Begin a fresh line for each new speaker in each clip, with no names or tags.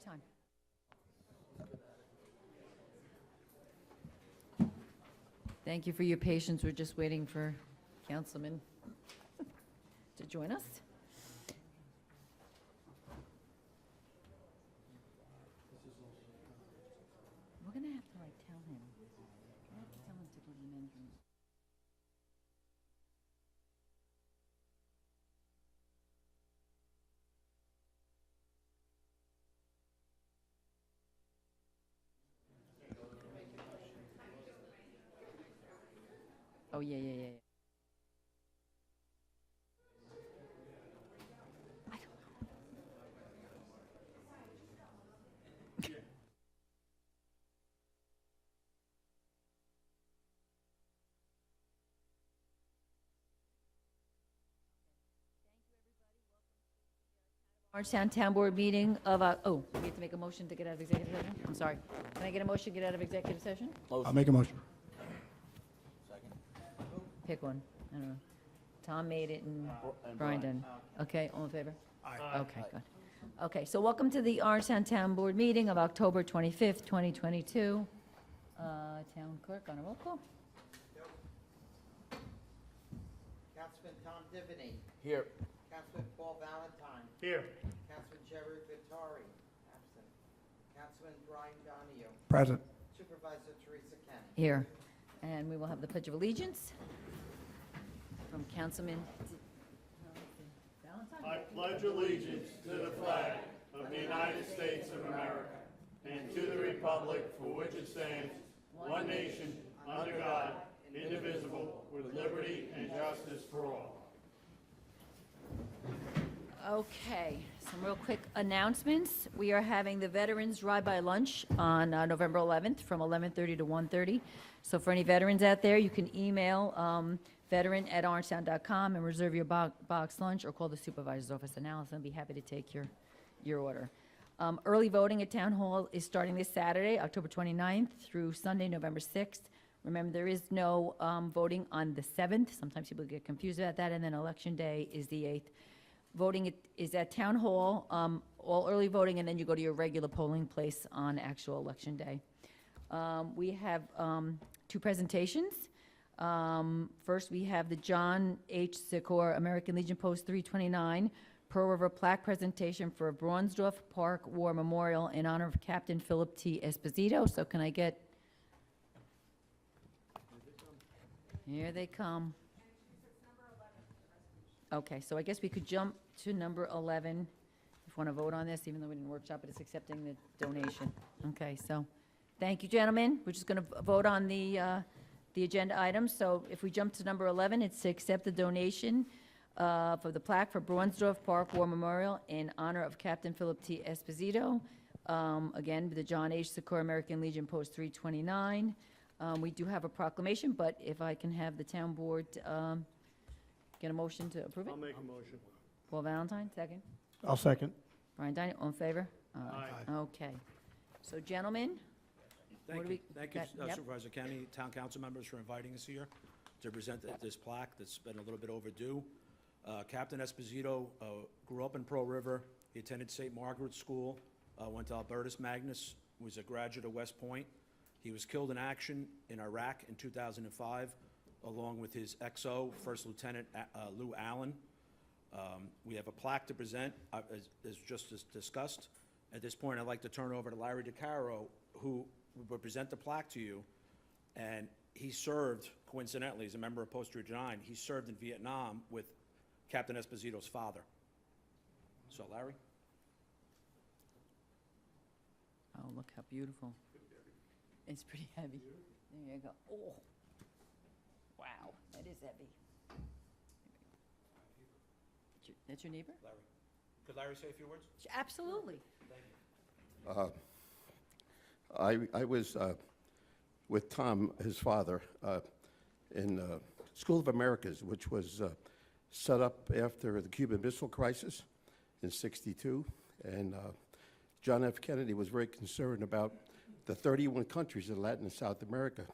time. Thank you for your patience. We're just waiting for Councilman to join us. We're going to have to, like, tell him. I have to tell him to go to the men's room. Oh, yeah. I don't know. Orangetown Town Board meeting of, oh, we have to make a motion to get out of executive session? I'm sorry. Can I get a motion to get out of executive session?
I'll make a motion.
Pick one. I don't know. Tom made it and Brian didn't. Okay, all in favor?
Aye.
Okay, good. Okay, so welcome to the Orangetown Town Board meeting of October 25th, 2022. Town clerk on a roll call.
Councilman Tom Divany.
Here.
Councilman Paul Valentine.
Here.
Councilman Jerry Vittori. Absent. Councilman Brian Donahue.
Present.
Supervisor Teresa Kenny.
Here. And we will have the Pledge of Allegiance from Councilman Valentine.
I pledge allegiance to the flag of the United States of America and to the republic for which it stands, one nation, under God, indivisible, with liberty and justice for all.
Okay, some real quick announcements. We are having the Veterans Drive-By Lunch on November 11th from 11:30 to 1:30. So for any veterans out there, you can email veteran@orangetown.com and reserve your box lunch, or call the supervisor's office, and Allison will be happy to take your order. Early voting at Town Hall is starting this Saturday, October 29th, through Sunday, November 6th. Remember, there is no voting on the 7th. Sometimes people get confused about that, and then Election Day is the 8th. Voting is at Town Hall, all early voting, and then you go to your regular polling place on actual Election Day. We have two presentations. First, we have the John H. Sikor American Legion Post 329 Pearl River plaque presentation for Braunsdorf Park War Memorial in honor of Captain Philip T. Esposito. So can I get... Here they come. Okay, so I guess we could jump to number 11, if you want to vote on this, even though we didn't workshop it, it's accepting the donation. Okay, so, thank you, gentlemen. We're just going to vote on the agenda items. So if we jump to number 11, it's to accept the donation for the plaque for Braunsdorf Park War Memorial in honor of Captain Philip T. Esposito. Again, the John H. Sikor American Legion Post 329. We do have a proclamation, but if I can have the town board get a motion to approve it?
I'll make a motion.
Paul Valentine, second.
I'll second.
Brian Diney, all in favor?
Aye.
Okay. So, gentlemen, what
Thank
do
you.
we
Thank you,
got? Yep.
Supervisor Kenny, Town Council members for inviting us here to present this plaque that's been a little bit overdue. Captain Esposito grew up in Pearl River. He attended St. Margaret's School, went to Albertus Magnus, was a graduate of West Point. He was killed in action in Iraq in 2005, along with his XO, First Lieutenant Lou Allen. We have a plaque to present, as just discussed. At this point, I'd like to turn over to Larry DeCaro, who will present the plaque to you. And he served, coincidentally, as a member of Post 329, he served in Vietnam with Captain Esposito's father. So, Larry?
Oh, look how beautiful. It's pretty heavy. There you go. Oh, wow, that is heavy. That's your neighbor?
Larry. Could Larry say a few words?
Absolutely.
I was with Tom, his father, in School of Americas, which was set up after the Cuban Missile Crisis in '62. And John F. Kennedy was very concerned about the 31 countries in Latin and South America.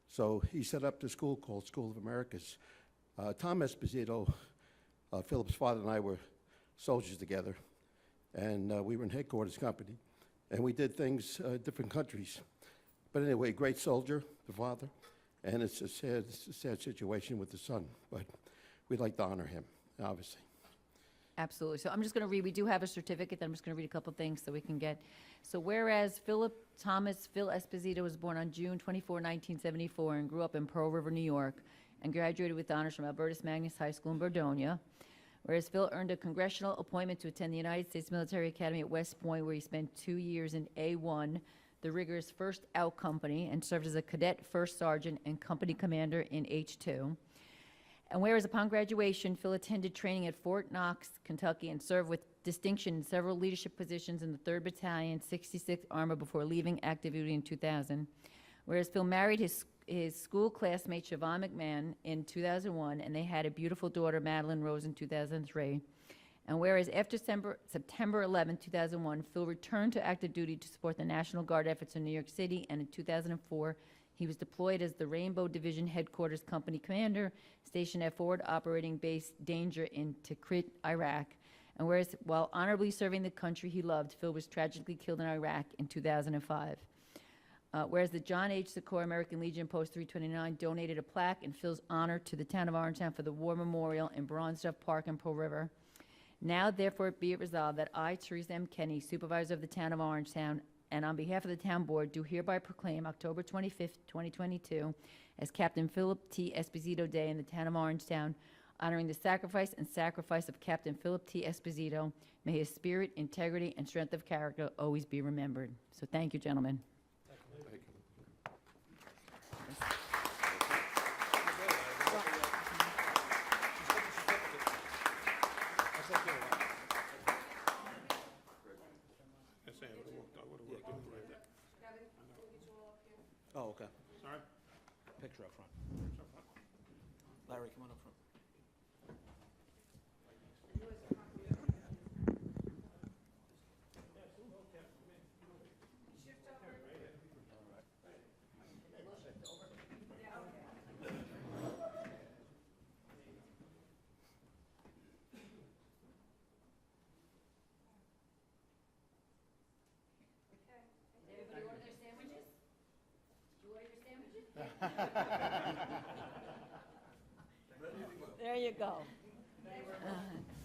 So he set up the school called School of Americas. Tom Esposito, Philip's father, and I were soldiers together, and we were in headquarters company. and we did things, different countries. But anyway, great soldier, the father, and it's a sad situation with the son, but we'd like to honor him, obviously.
Absolutely. So I'm just going to read, we do have a certificate, then I'm just going to read a couple things so we can get. So whereas Philip Thomas Phil Esposito was born on June 24, 1974, and grew up in Pearl River, New York, and graduated with honors from Albertus Magnus High School in Bordonia. Whereas Phil earned a congressional appointment to attend the United States Military Academy at West Point, where he spent 2 years in A1, the rigorous First Out Company, and served as a cadet first sergeant and company commander in H2. And whereas upon graduation, Phil attended training at Fort Knox, Kentucky, and served with distinction in several leadership positions in the 3rd Battalion, 66th Armor before leaving active duty in 2000. Whereas Phil married his school classmate, Siobhan McMahon, in 2001, and they had a beautiful daughter, Madeline Rose, in 2003. And whereas after September 11, 2001, Phil returned to active duty to support the National Guard efforts in New York City, and in 2004, he was deployed as the Rainbow Division Headquarters Company Commander, stationed at Forward Operating Base Danger in Tikrit, Iraq. And whereas while honorably serving the country he loved, Phil was tragically killed in Iraq in 2005. Whereas the John H. Sikora American Legion Post 329 donated a plaque in Phil's honor to the town of Orangetown for the War Memorial in Bronzeduff Park in Pearl River. Now, therefore, be it resolved that I, Teresa M. Kenny, Supervisor of the town of Orangetown, and on behalf of the town board, do hereby proclaim October 25th, 2022, as Captain Philip T. Esposito Day in the town of Orangetown, honoring the sacrifice of Captain Philip T. Esposito. May his spirit, integrity, and strength of character always be remembered. So thank you, gentlemen.
Oh, okay.
Sorry?
Picture up front. Larry, come on up front.
Everybody order their sandwiches? Did you order your sandwiches? There you go.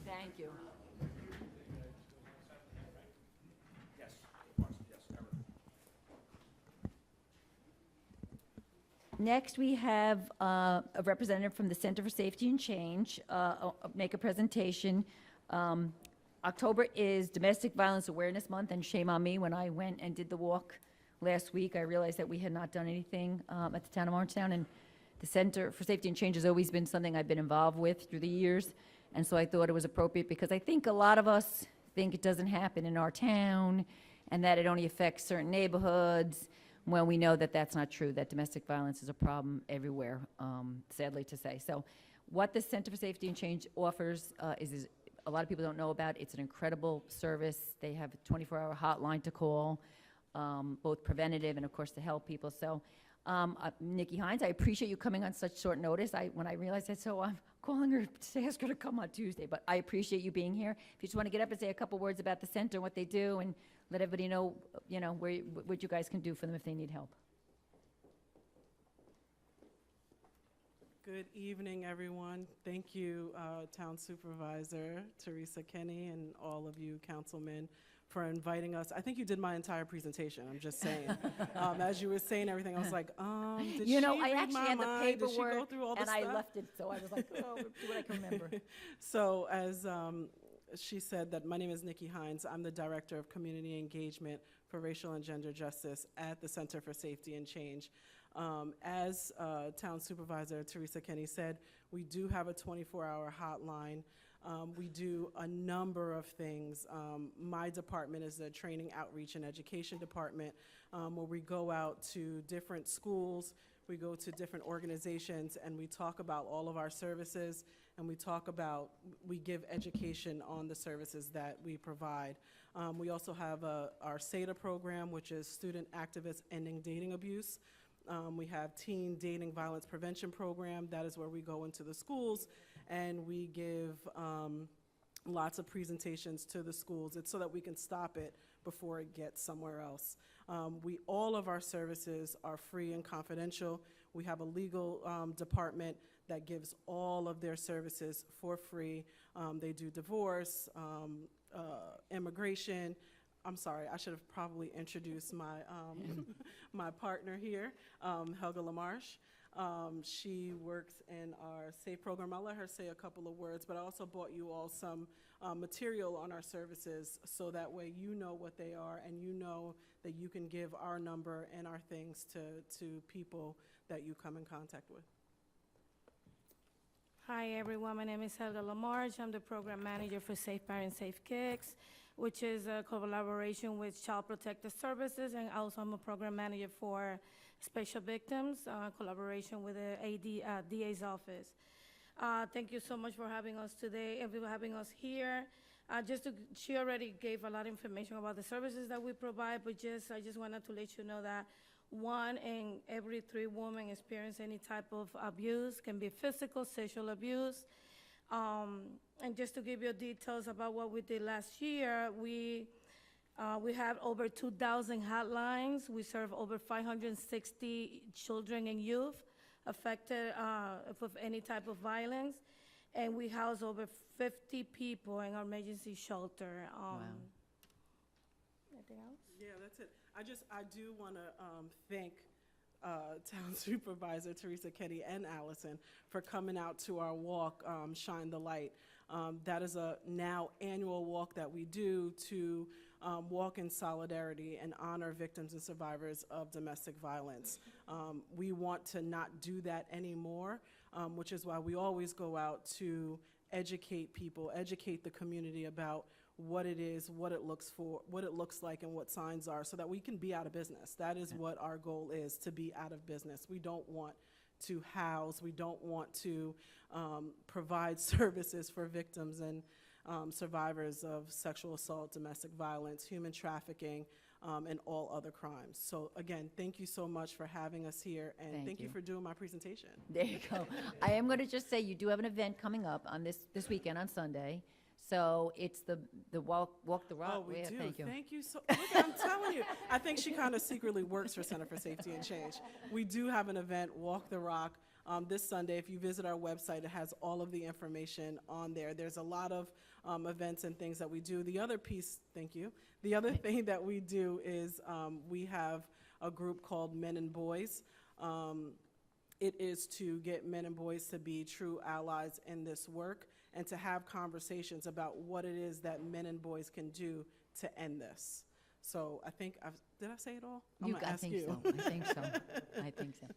Thank you.
Yes, yes, Eric.
Next, we have a representative from the Center for Safety and Change make a presentation. October is Domestic Violence Awareness Month, and shame on me, when I went and did the walk last week, I realized that we had not done anything at the town of Orangetown, and the Center for Safety and Change has always been something I've been involved with through the years, and so I thought it was appropriate because I think a lot of us think it doesn't happen in our town and that it only affects certain neighborhoods, when we know that that's not true, that domestic violence is a problem everywhere, sadly to say. So what the Center for Safety and Change offers is a lot of people don't know about. It's an incredible service. They have a 24-hour hotline to call, both preventative and, of course, to help people. So, Nikki Hines, I appreciate you coming on such short notice. When I realized that, so I'm calling her to ask her to come on Tuesday. But I appreciate you being here. If you just want to get up and say a couple words about the center, what they do, and let everybody know, what you guys can do for them if they need help.
Good evening, everyone. Thank you, Town Supervisor Teresa Kenny, and all of you councilmen for inviting us. I think you did my entire presentation, I'm just saying. As you were saying everything, I was like, did she
I
read
actually
my
had the
mind? Did she go
paperwork,
through all the
and
stuff?
I left it, so I was like, oh, do what I can remember.
So as she said, that my name is Nikki Hines. I'm the Director of Community Engagement for Racial and Gender Justice at the Center for Safety and Change. As Town Supervisor Teresa Kenny said, we do have a 24-hour hotline. We do a number of things. My department is the Training, Outreach, and Education Department, where we go out to different schools, we go to different organizations, and we talk about all of our services, and we give education on the services that we provide. We also have our SADA program, which is Student Activists Ending Dating Abuse. We have Teen Dating Violence Prevention Program. That is where we go into the schools and we give lots of presentations to the schools. It's so that we can stop it before it gets somewhere else. All of our services are free and confidential. We have a legal department that gives all of their services for free. They do divorce, immigration. I'm sorry, I should have probably introduced my, my partner here, Helga Lamarche. She works in our SAFE program. I'll let her say a couple of words, but I also brought you all some material on our services so that way you know what they are and you know that you can give our number and our things to people that you come in contact with.
Hi, everyone. My name is Helga Lamarche. I'm the program manager for Safe Parents, Safe Kicks, which is a collaboration with Child Protective Services, and also I'm a program manager for Special Victims, collaboration with the DA's office. Thank you so much for having us today and for having us here. She already gave a lot of information about the services that we provide, but I just wanted to let you know that 1 in every 3 women experience any type of abuse, can be physical, sexual abuse. And just to give you details about what we did last year, we have over 2,000 hotlines. We serve over 560 children and youth affected with any type of violence. And we house over 50 people in our emergency shelter. Anything else?
Yeah, that's it. I do want to thank Town Supervisor Teresa Kenny and Allison for coming out to our walk, Shine the Light. That is a now annual walk that we do to walk in solidarity and honor victims and survivors of domestic violence. We want to not do that anymore, which is why we always go out to educate people, educate the community about what it is, what it looks like, and what signs are, so that we can be out of business. That is what our goal is, to be out of business. We don't want to house, we don't want to provide services for victims and survivors of sexual assault, domestic violence, human trafficking, and all other crimes. So again, thank you so much for having us here, and thank you for doing my presentation.
There you go. I am going to just say, you do have an event coming up on this weekend on Sunday. So it's the walk the rock.
Oh, we
Yeah,
do.
Thank you.
So, look, I'm telling you, I think she kind of secretly works for Center for Safety and Change. We do have an event, Walk the Rock, this Sunday. If you visit our website, it has all of the information on there. There's a lot of events and things that we do. The other piece, thank you. The other thing that we do is we have a group called Men and Boys. It is to get men and boys to be true allies in this work and to have conversations about what it is that men and boys can do to end this. So I think, did I say it all? I'm gonna ask you.
I think so. I think so.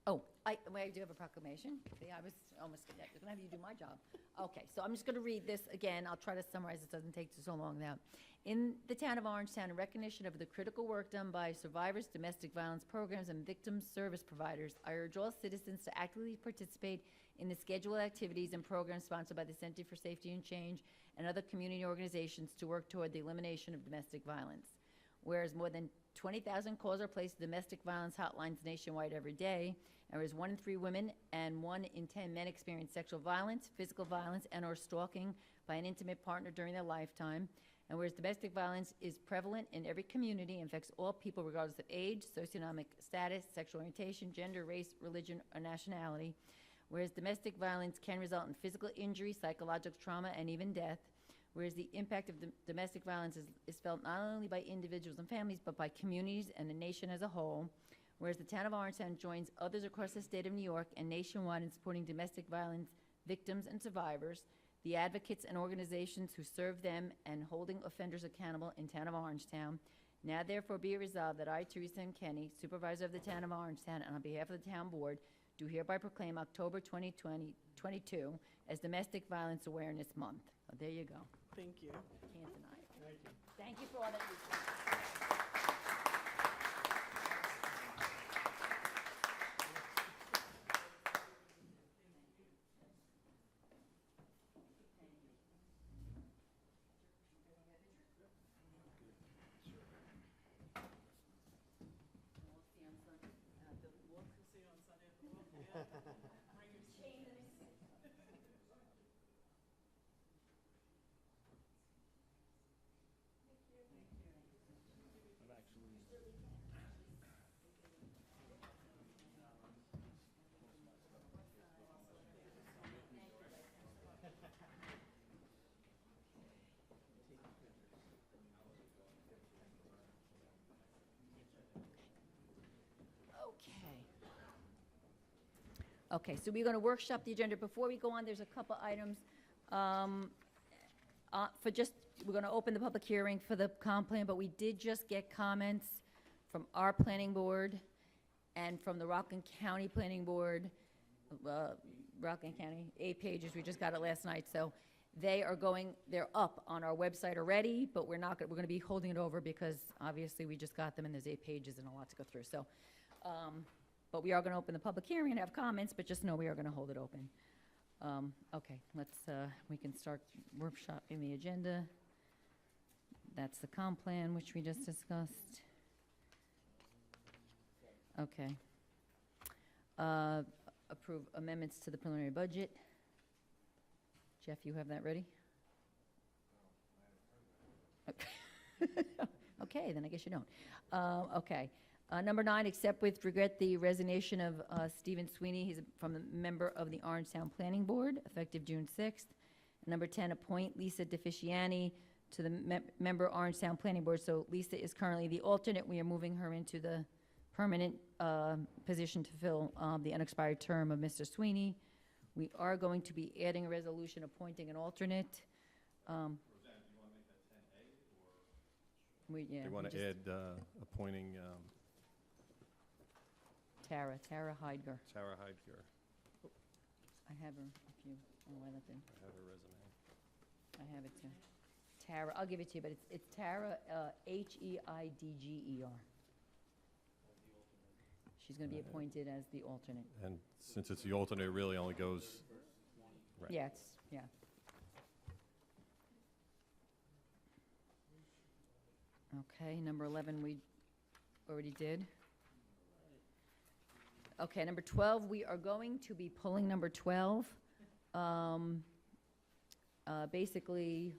Oh, I do have a proclamation. See, I was almost going to have you do my job. Okay, so I'm just going to read this again. I'll try to summarize. It doesn't take so long now. In the town of Orangetown, in recognition of the critical work done by survivors, domestic violence programs, and victim service providers, I urge all citizens to actively participate in the scheduled activities and programs sponsored by the Center for Safety and Change and other community organizations to work toward the elimination of domestic violence. Whereas more than 20,000 calls are placed to domestic violence hotlines nationwide every day, and whereas 1 in 3 women and 1 in 10 men experience sexual violence, physical violence, and/or stalking by an intimate partner during their lifetime, and whereas domestic violence is prevalent in every community and affects all people regardless of age, socioeconomic status, sexual orientation, gender, race, religion, or nationality, whereas domestic violence can result in physical injury, psychological trauma, and even death, whereas the impact of domestic violence is felt not only by individuals and families, but by communities and the nation as a whole, whereas the town of Orangetown joins others across the state of New York and nationwide in supporting domestic violence victims and survivors, the advocates and organizations who serve them, and holding offenders accountable in town of Orangetown. Now therefore be it resolved that I, Teresa M. Kenny, supervisor of the town of Orangetown, and on behalf of the town board, do hereby proclaim October 2022 as Domestic Violence Awareness Month. So there you go.
Thank you.
Can't deny it. Thank you for all that you've done. Okay, so we're going to workshop the agenda. Before we go on, there's a couple items. We're going to open the public hearing for the comp plan, but we did just get comments from our planning board and from the Rockland County Planning Board. Rockland County, 8 pages, we just got it last night, so they're up on our website already, but we're going to be holding it over because obviously we just got them and there's 8 pages and a lot to go through, so. But we are going to open the public hearing and have comments, but just know we are going to hold it open. Okay, we can start workshopping the agenda. That's the comp plan, which we just discussed. Okay. Approve amendments to the preliminary budget. Jeff, you have that ready? Okay, then I guess you don't. Okay. Number 9, accept with regret the resignation of Stephen Sweeney. He's from the member of the Orangetown Planning Board, effective June 6th. Number 10, appoint Lisa DeFisciani to the member Orangetown Planning Board. So Lisa is currently the alternate. We are moving her into the permanent position to fill the unexpired term of Mr. Sweeney. We are going to be adding a resolution appointing an alternate.
Roseanne, do you want to make that 10A, or
We, yeah,
do you want
we
to
just-
add appointing
Tara Heidger.
Tara Heidger?
I have her, if you, oh, I left it.
I have her resume.
I have it too. Tara, I'll give it to you, but it's Tara, Heidger. She's going to be appointed as the alternate.
And since it's the alternate, it really only goes, right.
Yeah, yeah. Okay, number 11 we already did. Okay, number 12, we are going to be pulling number 12. Basically,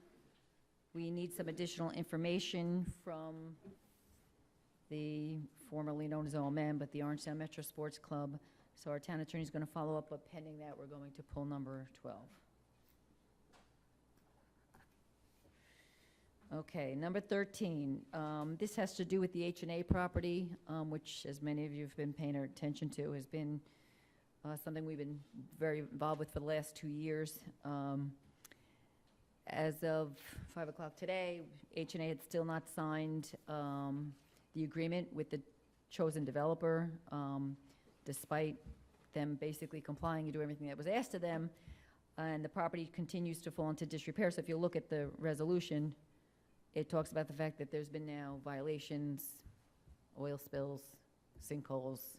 we need some additional information from the formerly known as OMM, but the Orangetown Metro Sports Club. So our town attorney is going to follow up, but pending that, we're going to pull number 12. Okay, number 13. This has to do with the H&A property, which, as many of you have been paying attention to, has been something we've been very involved with for the last 2 years. As of 5 o'clock today, H&A had still not signed the agreement with the chosen developer, despite them basically complying and doing everything that was asked of them, and the property continues to fall into disrepair. So if you look at the resolution, it talks about the fact that there's been now violations, oil spills, sinkholes,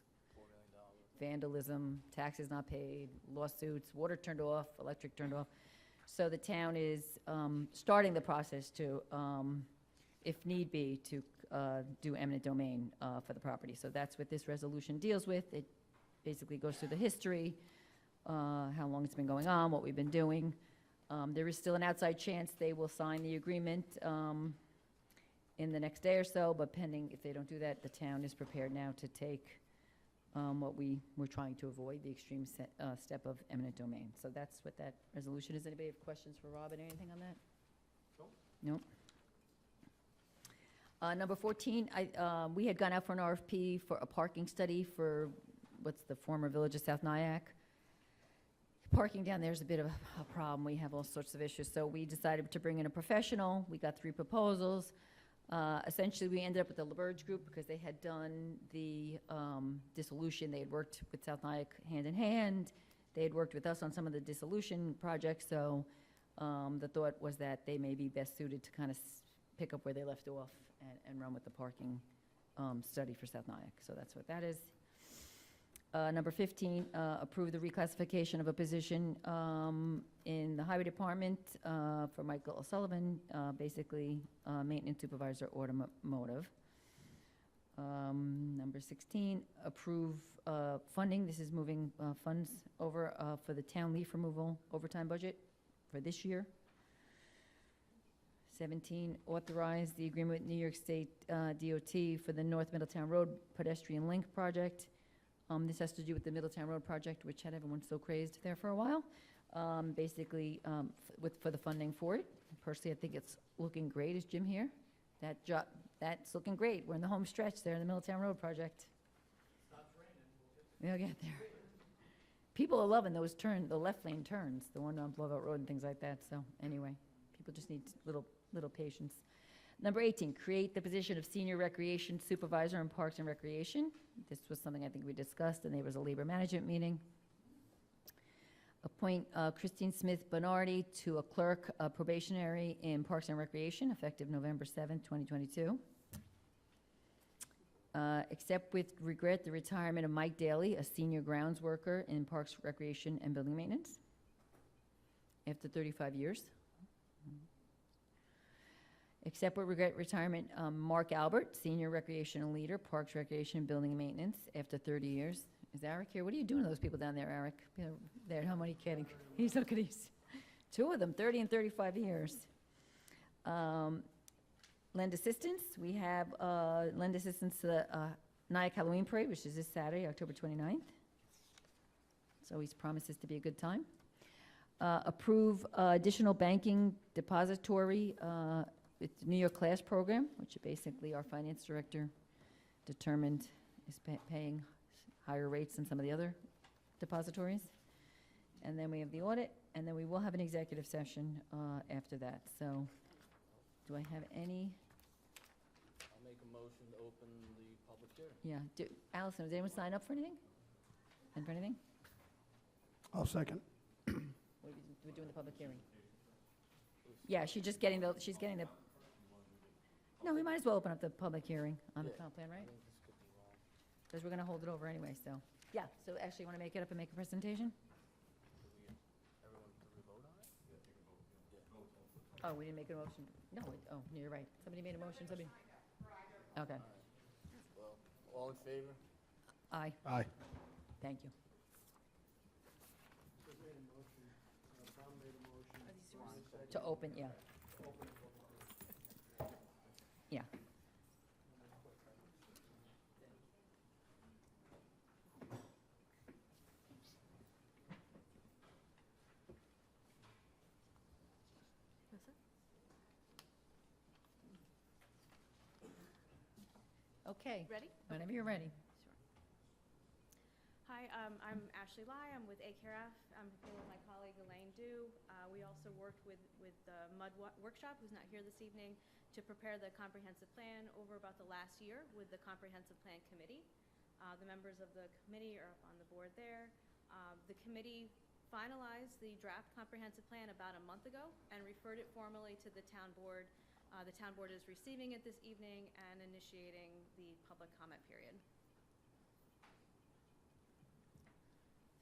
vandalism, taxes not paid, lawsuits, water turned off, electric turned off. So the town is starting the process to, if need be, to do eminent domain for the property. So that's what this resolution deals with. It basically goes through the history, how long it's been going on, what we've been doing. There is still an outside chance they will sign the agreement in the next day or so, but pending, if they don't do that, the town is prepared now to take what we're trying to avoid, the extreme step of eminent domain. So that's what that resolution is. Anybody have questions for Robin, anything on that? Nope. Number 14, we had gone out for an RFP for a parking study for what's the former village of South Nyack. Parking down there is a bit of a problem. We have all sorts of issues. So we decided to bring in a professional. We got 3 proposals. Essentially, we ended up with the LaBerge Group because they had done the dissolution. They had worked with South Nyack hand in hand. They had worked with us on some of the dissolution projects. So the thought was that they may be best suited to kind of pick up where they left off and run with the parking study for South Nyack. So that's what that is. Number 15, approve the reclassification of a position in the Highway Department for Michael O'Sullivan, basically maintenance supervisor automotive. Number 16, approve funding. This is moving funds over for the town leaf removal overtime budget for this year. 17, authorize the agreement with New York State DOT for the North Middletown Road pedestrian link project. This has to do with the Middletown Road project, which had everyone so crazed there for a while. Basically, for the funding for it. Personally, I think it's looking great. Is Jim here? That's looking great. We're in the home stretch there in the Middletown Road project. We'll get there. People are loving those the left lane turns, the one on Blowout Road and things like that, so anyway, people just need little patience. Number 18, create the position of Senior Recreation Supervisor in Parks and Recreation. This was something I think we discussed, and there was a labor management meeting. Appoint Christine Smith Bernardi to a clerk probationary in Parks and Recreation, effective November 7th, 2022. Accept with regret the retirement of Mike Daly, a senior grounds worker in Parks, Recreation, and Building Maintenance, after 35 years. Accept with regret retirement, Mark Albert, senior recreational leader, Parks, Recreation, Building, and Maintenance, after 30 years. Is Eric here? What are you doing to those people down there, Eric? They're how many kidding? He's looking at these. Two of them, 30 and 35 years. Lend assistance. We have lend assistance to the Nyack Halloween Parade, which is this Saturday, October 29th. So he promises to be a good time. Approve additional banking depository with the New York Class Program, which basically our finance director determined is paying higher rates than some of the other depositories. And then we have the audit, and then we will have an executive session after that. So do I have any?
I'll make a motion to open the public hearing.
Yeah. Allison, does anyone sign up for anything? And for anything?
I'll second.
We're doing the public hearing. Yeah, she's getting the. No, we might as well open up the public hearing on the
Yeah.
comp plan,
I
right?
think this could be long.
Because we're going to hold it over anyway, so. Yeah, so actually, you want to make it up and make a presentation?
Everyone, do we vote on it?
Oh, we didn't make a motion. No, no, you're right. Somebody made a motion, somebody. Okay,
Well, all in favor?
aye,
Aye.
thank you. To open, yeah. Yeah. Okay,
Ready?
whenever you're ready.
Hi, I'm Ashley Lai. I'm with ACAREF. I'm here with my colleague Elaine Du. We also worked with the Workshop, who's not here this evening, to prepare the comprehensive plan over about the last year with the Comprehensive Plan Committee. The members of the committee are on the board there. The committee finalized the draft comprehensive plan about a month ago and referred it formally to the town board. The town board is receiving it this evening and initiating the public comment period.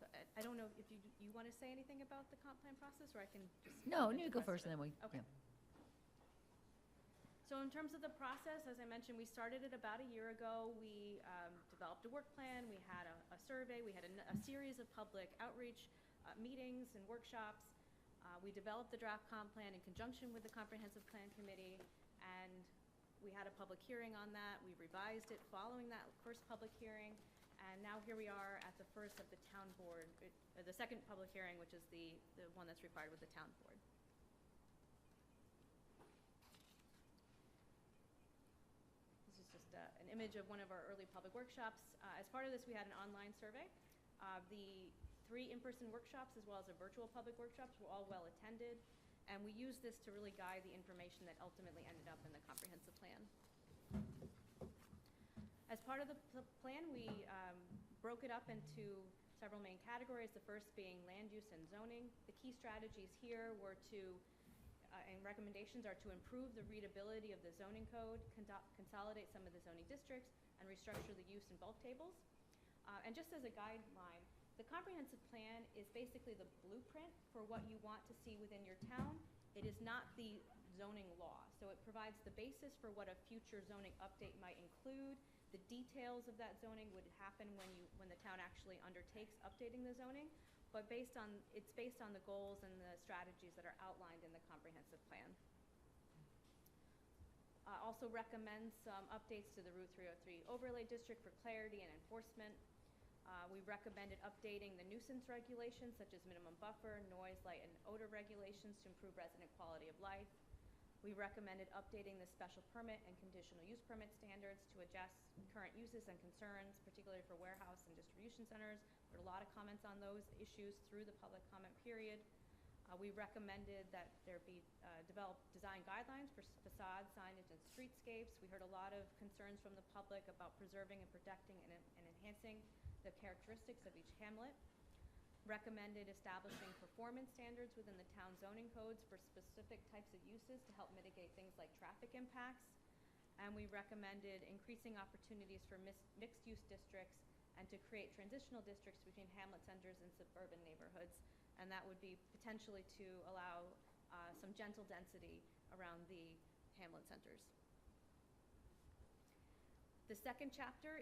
So I don't know if you want to say anything about the comp plan process, or I can just.
No,
jump
you
into
go first, and then we.
Okay.
yeah.
So in terms of the process, as I mentioned, we started it about a year ago. We developed a work plan, we had a survey, we had a series of public outreach meetings and workshops. We developed the draft comp plan in conjunction with the Comprehensive Plan Committee, and we had a public hearing on that. We revised it following that first public hearing, and now here we are at the first of the town board, the second public hearing, which is the one that's required with the town board. This is just an image of one of our early public workshops. As part of this, we had an online survey. The 3 in-person workshops as well as the virtual public workshops were all well attended, and we used this to really guide the information that ultimately ended up in the comprehensive plan. As part of the plan, we broke it up into several main categories, the first being land use and zoning. The key strategies here were and recommendations are to improve the readability of the zoning code, consolidate some of the zoning districts, and restructure the use and bulk tables. And just as a guideline, the comprehensive plan is basically the blueprint for what you want to see within your town. It is not the zoning law. So it provides the basis for what a future zoning update might include. The details of that zoning would happen when the town actually undertakes updating the zoning. But it's based on the goals and the strategies that are outlined in the comprehensive plan. Also recommends some updates to the Route 303 overlay district for clarity and enforcement. We recommended updating the nuisance regulations such as minimum buffer, noise, light, and odor regulations to improve resident quality of life. We recommended updating the special permit and conditional use permit standards to adjust current uses and concerns, particularly for warehouse and distribution centers. There were a lot of comments on those issues through the public comment period. We recommended that there be developed design guidelines for facade, signage, and streetscapes. We heard a lot of concerns from the public about preserving and protecting and enhancing the characteristics of each hamlet. Recommended establishing performance standards within the town zoning codes for specific types of uses to help mitigate things like traffic impacts. And we recommended increasing opportunities for mixed-use districts and to create transitional districts between hamlet centers and suburban neighborhoods. And that would be potentially to allow some gentle density around the hamlet centers. The third chapter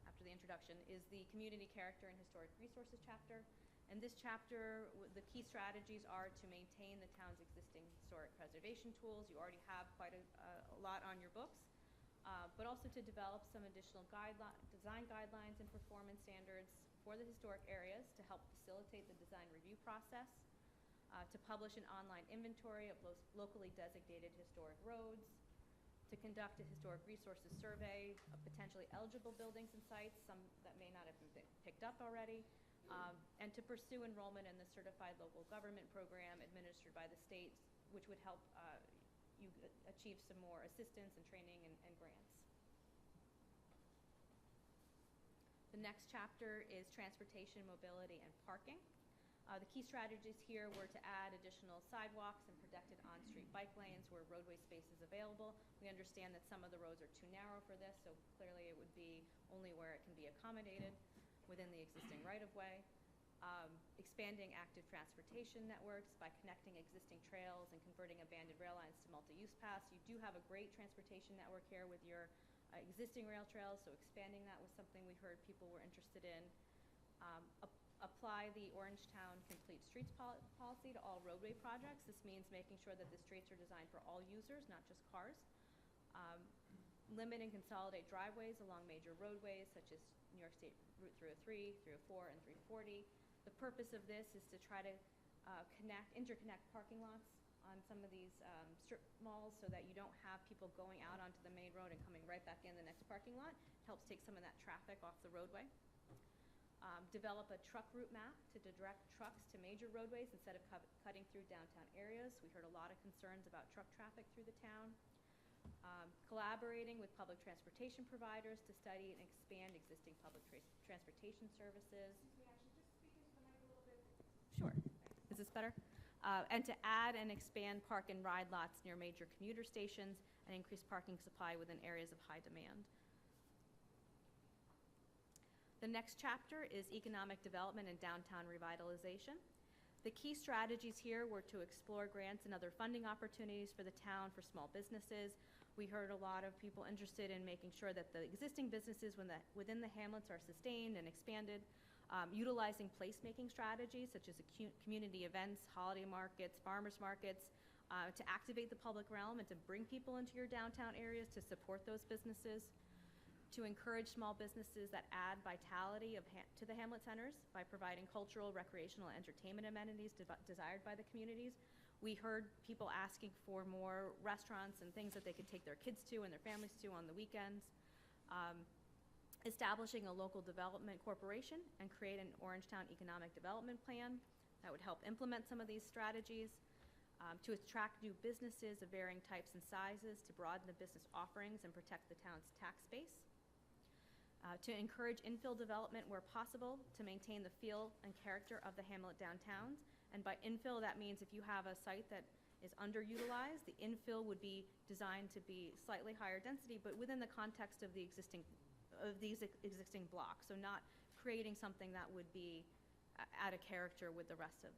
after the introduction is the community character and historic resources chapter. In this chapter, the key strategies are to maintain the town's existing historic preservation tools. You already have quite a lot on your books, but also to develop some additional design guidelines and performance standards for the historic areas to help facilitate the design review process, to publish an online inventory of locally designated historic roads, to conduct a historic resources survey of potentially eligible buildings and sites, some that may not have been picked up already, and to pursue enrollment in the Certified Local Government Program administered by the state, which would help you achieve some more assistance and training and grants. The next chapter is transportation, mobility, and parking. The key strategies here were to add additional sidewalks and protected on-street bike lanes where roadway space is available. We understand that some of the roads are too narrow for this, so clearly it would be only where it can be accommodated within the existing right-of-way. Expanding active transportation networks by connecting existing trails and converting abandoned rail lines to multi-use paths. You do have a great transportation network here with your existing rail trails, so expanding that was something we heard people were interested in. Apply the Orangetown Complete Streets policy to all roadway projects. This means making sure that the streets are designed for all users, not just cars. Limit and consolidate driveways along major roadways such as New York State Route 303, 304, and 340. The purpose of this is to try to interconnect parking lots on some of these strip malls so that you don't have people going out onto the main road and coming right back in the next parking lot. It helps take some of that traffic off the roadway. Develop a truck route map to direct trucks to major roadways instead of cutting through downtown areas. We heard a lot of concerns about truck traffic through the town. Collaborating with public transportation providers to study and expand existing public transportation services. Sure. Is this better? And to add and expand park and ride lots near major commuter stations and increase parking supply within areas of high demand. The next chapter is economic development and downtown revitalization. The key strategies here were to explore grants and other funding opportunities for the town for small businesses. We heard a lot of people interested in making sure that the existing businesses within the hamlets are sustained and expanded, utilizing placemaking strategies such as community events, holiday markets, farmers markets, to activate the public realm and to bring people into your downtown areas to support those businesses, to encourage small businesses that add vitality to the hamlet centers by providing cultural, recreational, and entertainment amenities desired by the communities. We heard people asking for more restaurants and things that they could take their kids to and their families to on the weekends. Establishing a local development corporation and create an Orangetown economic development plan that would help implement some of these strategies. To attract new businesses of varying types and sizes, to broaden the business offerings and protect the town's tax base. To encourage infill development where possible, to maintain the feel and character of the hamlet downtowns. And by infill, that means if you have a site that is underutilized, the infill would be designed to be slightly higher density, but within the context of these existing blocks. So not creating something that would be out of character with the rest of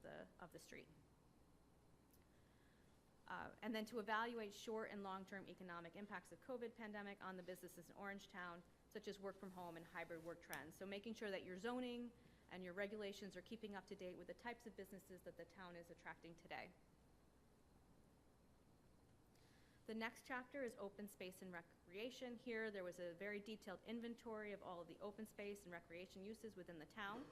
the street. And then to evaluate short and long-term economic impacts of COVID pandemic on the businesses in Orangetown, such as work from home and hybrid work trends. So making sure that your zoning and your regulations are keeping up to date with the types of businesses that the town is attracting today. The next chapter is open space and recreation. Here, there was a very detailed inventory of all of the open space and recreation uses within the town.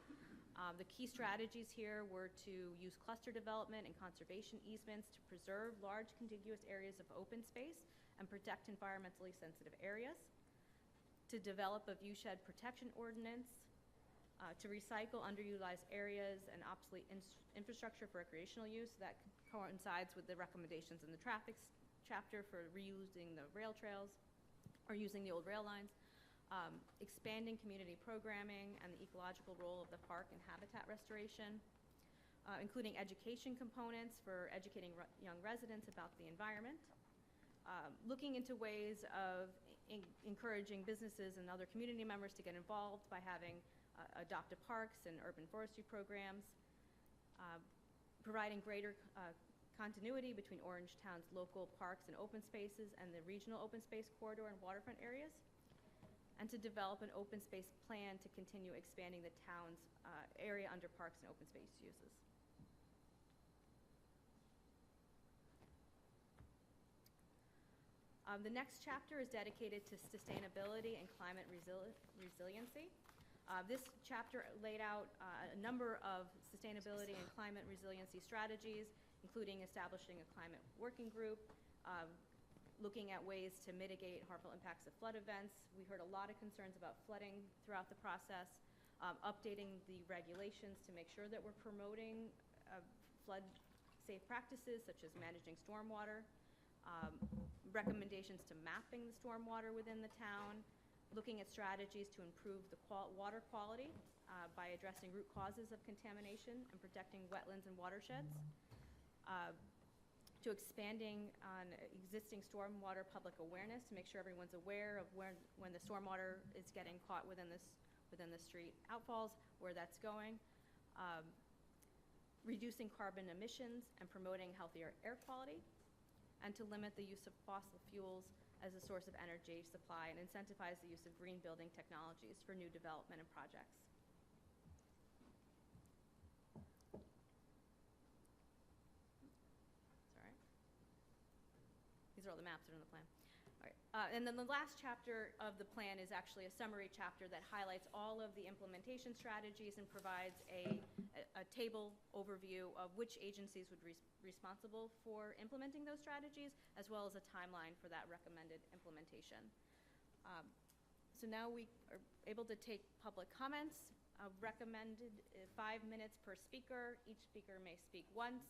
The key strategies here were to use cluster development and conservation easements to preserve large contiguous areas of open space and protect environmentally sensitive areas, to develop a viewshed protection ordinance, to recycle underutilized areas and obsolete infrastructure for recreational use. That coincides with the recommendations in the traffic chapter for reusing the rail trails or using the old rail lines. Expanding community programming and the ecological role of the park and habitat restoration, including education components for educating young residents about the environment, looking into ways of encouraging businesses and other community members to get involved by having adoptive parks and urban forestry programs, providing greater continuity between Orangetown's local parks and open spaces and the regional open space corridor and waterfront areas, and to develop an open space plan to continue expanding the town's area under parks and open space uses. The next chapter is dedicated to sustainability and climate resiliency. This chapter laid out a number of sustainability and climate resiliency strategies, including establishing a climate working group, looking at ways to mitigate harmful impacts of flood events. We heard a lot of concerns about flooding throughout the process, updating the regulations to make sure that we're promoting flood-safe practices such as managing stormwater, recommendations to mapping the stormwater within the town, looking at strategies to improve the water quality by addressing root causes of contamination and protecting wetlands and watersheds, to expanding on existing stormwater public awareness to make sure everyone's aware of when the stormwater is getting caught within the street outfalls, where that's going, reducing carbon emissions and promoting healthier air quality, and to limit the use of fossil fuels as a source of energy supply and incentivize the use of green building technologies for new development and projects. These are all the maps that are in the plan. All right. And then the last chapter of the plan is actually a summary chapter that highlights all of the implementation strategies and provides a table overview of which agencies would be responsible for implementing those strategies, as well as a timeline for that recommended implementation. So now we are able to take public comments. Recommended 5 minutes per speaker. Each speaker may speak once.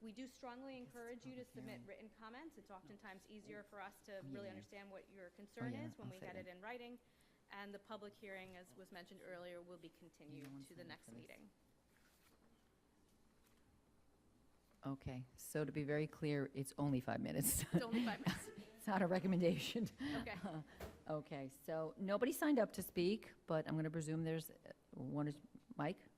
We do strongly encourage you to submit written comments. It's oftentimes easier for us to really understand what your concern is when we get it in writing. And the public hearing, as was mentioned earlier, will be continued to the next meeting.
Okay, so to be very clear, it's only 5 minutes.
It's only 5 minutes.
It's not a recommendation.
Okay.
Okay, so nobody signed up to speak, but I'm going to presume there's one. Is Mike?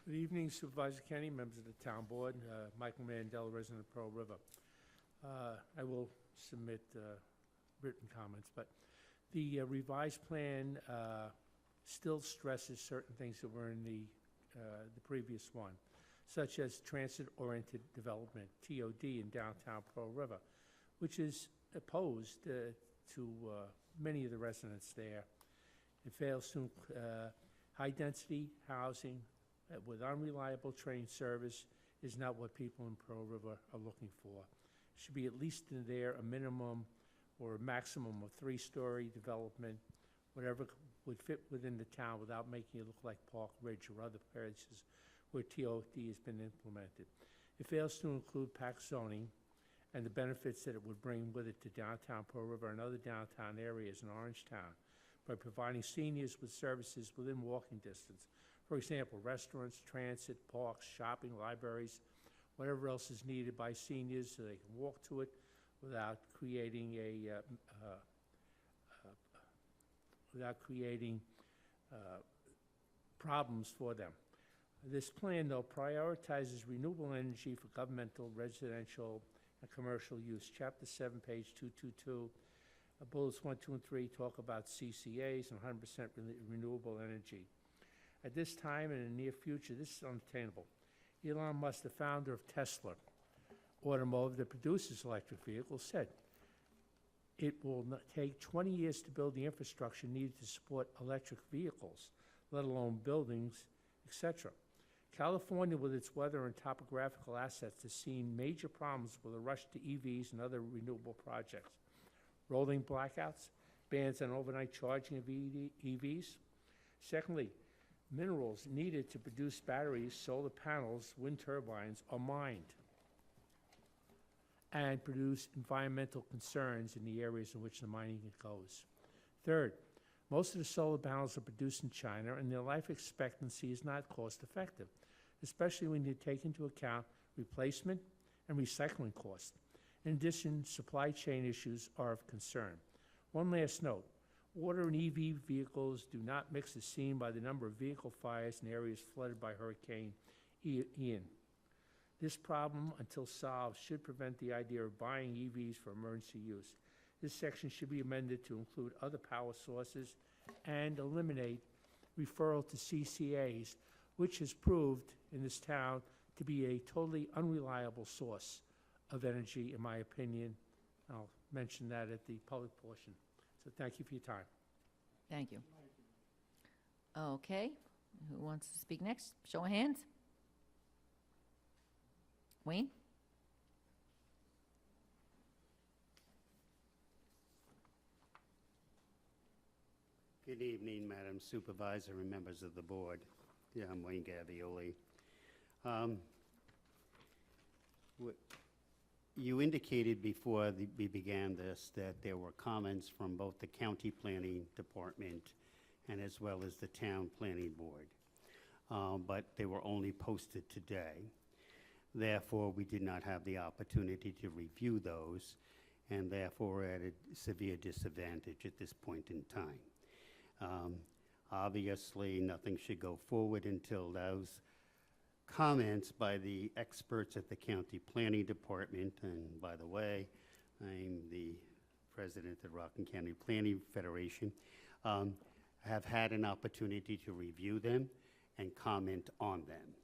Good evening, Supervisor Kenny, members of the Town Board, Michael Mandel, resident of Pearl River. I will submit written comments, but the revised plan still stresses certain things that were in the previous one, such as transit-oriented development, TOD, in downtown Pearl River, which is opposed to many of the residents there. It fails to high-density housing with unreliable train service is not what people in Pearl River are looking for. Should be at least in there a minimum or a maximum of 3-story development, whatever would fit within the town without making it look like Park Ridge or other places where TOD has been implemented. It fails to include PAC zoning and the benefits that it would bring with it to downtown Pearl River and other downtown areas in Orangetown by providing seniors with services within walking distance. For example, restaurants, transit, parks, shopping, libraries, whatever else is needed by seniors so they can walk to it without creating problems for them. This plan, though, prioritizes renewable energy for governmental, residential, and commercial use. Chapter 7, page 222, bullets 1, 2, and 3 talk about CCAs and 100% renewable energy. At this time and in the near future, this is unattainable. Elon Musk, the founder of Tesla Automotive that produces electric vehicles, said, "It will take 20 years to build the infrastructure needed to support electric vehicles, let alone buildings, etc." California, with its weather and topographical assets, has seen major problems with a rush to EVs and other renewable projects. Rolling blackouts, bans on overnight charging of EVs. Secondly, minerals needed to produce batteries, solar panels, wind turbines are mined and produce environmental concerns in the areas in which the mining goes. Third, most of the solar panels are produced in China, and their life expectancy is not cost-effective, especially when you take into account replacement and recycling costs. In addition, supply chain issues are of concern. One last note, water and EV vehicles do not mix as seen by the number of vehicle fires in areas flooded by Hurricane Ian. This problem, until solved, should prevent the idea of buying EVs for emergency use. This section should be amended to include other power sources and eliminate referral to CCAs, which has proved in this town to be a totally unreliable source of energy, in my opinion. I'll mention that at the public portion. So thank you for your time.
Thank you. Okay, who wants to speak next? Show of hands. Wayne?
Good evening, Madam Supervisor and members of the board. Yeah, I'm Wayne Gavioli. You indicated before we began this that there were comments from both the county planning department and as well as the town planning board, but they were only posted today. Therefore, we did not have the opportunity to review those, and therefore we're at a severe disadvantage at this point in time. Obviously, nothing should go forward until those comments by the experts at the county planning department, and by the way, I'm the president of Rockland County Planning Federation, have had an opportunity to review them and comment on them,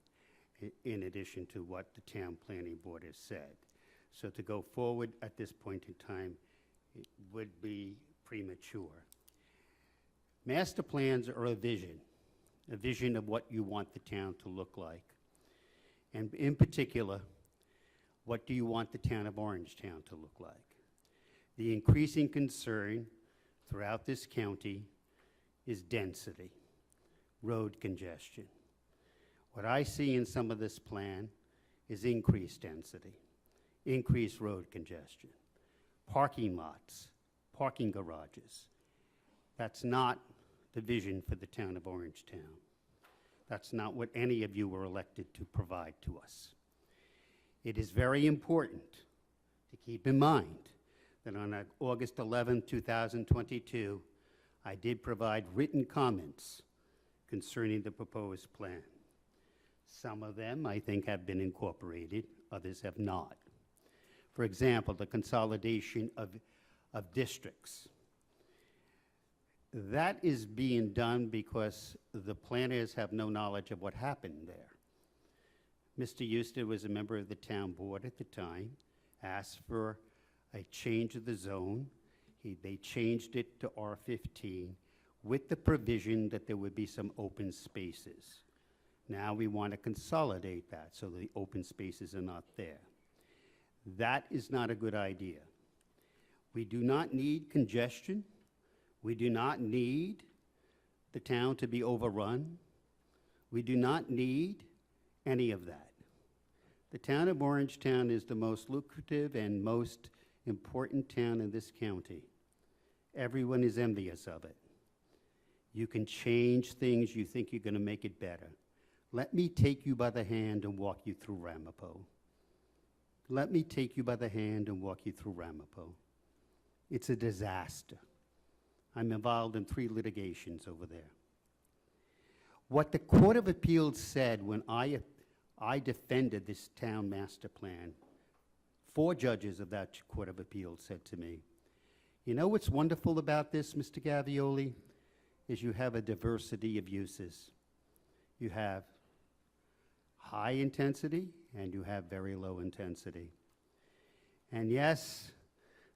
in addition to what the town planning board has said. So to go forward at this point in time, it would be premature. Master plans are a vision of what you want the town to look like. And in particular, what do you want the town of Orangetown to look like? The increasing concern throughout this county is density, road congestion. What I see in some of this plan is increased density, increased road congestion, parking lots, parking garages. That's not the vision for the town of Orangetown. That's not what any of you were elected to provide to us. It is very important to keep in mind that on August 11, 2022, I did provide written comments concerning the proposed plan. Some of them, I think, have been incorporated, others have not. For example, the consolidation of districts. That is being done because the planners have no knowledge of what happened there. Mr. Eustace was a member of the town board at the time, asked for a change of the zone. They changed it to R15 with the provision that there would be some open spaces. Now we want to consolidate that so the open spaces are not there. That is not a good idea. We do not need congestion. We do not need the town to be overrun. We do not need any of that. The town of Orangetown is the most lucrative and most important town in this county. Everyone is envious of it. You can change things, you think you're going to make it better. Let me take you by the hand and walk you through Ramapo. Let me take you by the hand and walk you through Ramapo. It's a disaster. I'm involved in 3 litigations over there. What the Court of Appeals said when I defended this town master plan, 4 judges of that Court of Appeals said to me, you know what's wonderful about this, Mr. Gavioli, is you have a diversity of uses. You have high intensity and you have very low intensity. And yes,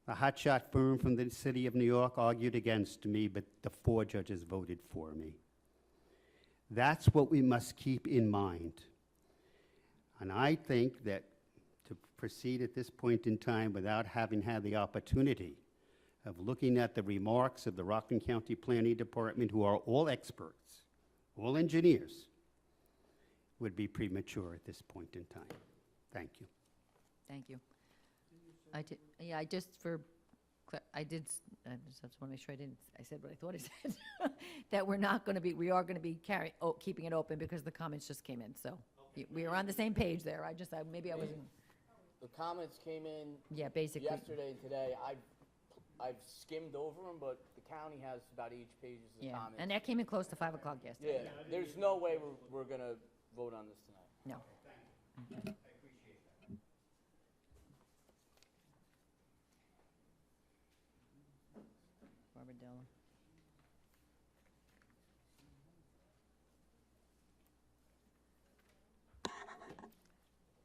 the hotshot firm from the city of New York argued against me, but the 4 judges voted for me. That's what we must keep in mind. And I think that to proceed at this point in time without having had the opportunity of looking at the remarks of the Rockland County Planning Department, who are all experts, all engineers, would be premature at this point in time. Thank you.
Thank you. I did, yeah, I just for, I did, I just want to make sure I said what I thought I said. That we are going to be keeping it open because the comments just came in, so we are on the same page there. Maybe I wasn't,
The comments came in
yeah, basically.
yesterday and today. I've skimmed over them, but the county has about 8 pages of
Yeah,
comments.
and that came in close to 5 o'clock yesterday.
Yeah, there's no way we're gonna vote on this tonight.
No. Barbara Della.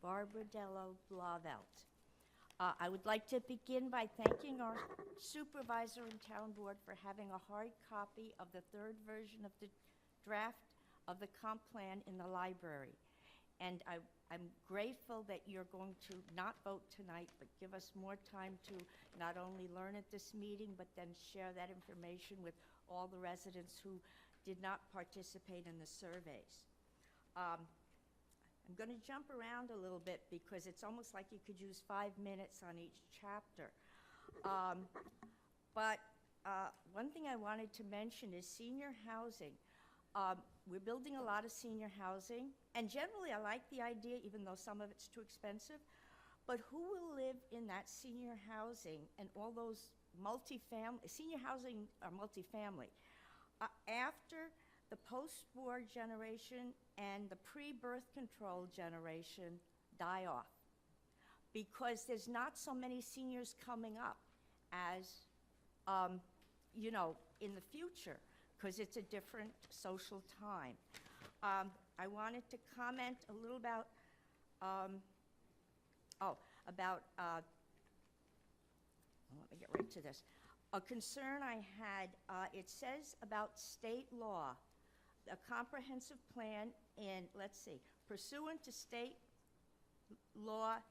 Barbara Dello Blavelt. I would like to begin by thanking our supervisor and town board for having a hard copy of the 3rd version of the draft of the comp plan in the library. And I'm grateful that you're going to not vote tonight, but give us more time to not only learn at this meeting, but then share that information with all the residents who did not participate in the surveys. I'm going to jump around a little bit because it's almost like you could use 5 minutes on each chapter. But one thing I wanted to mention is senior housing. We're building a lot of senior housing, and generally I like the idea, even though some of it's too expensive. But who will live in that senior housing and all those multifamily, senior housing or multifamily? After the post-war generation and the pre-birth control generation die off, because there's not so many seniors coming up as, you know, in the future, because it's a different social time. I wanted to comment a little about, let me get right to this. A concern I had, it says about state law, a comprehensive plan in, let's see, pursuant to state law,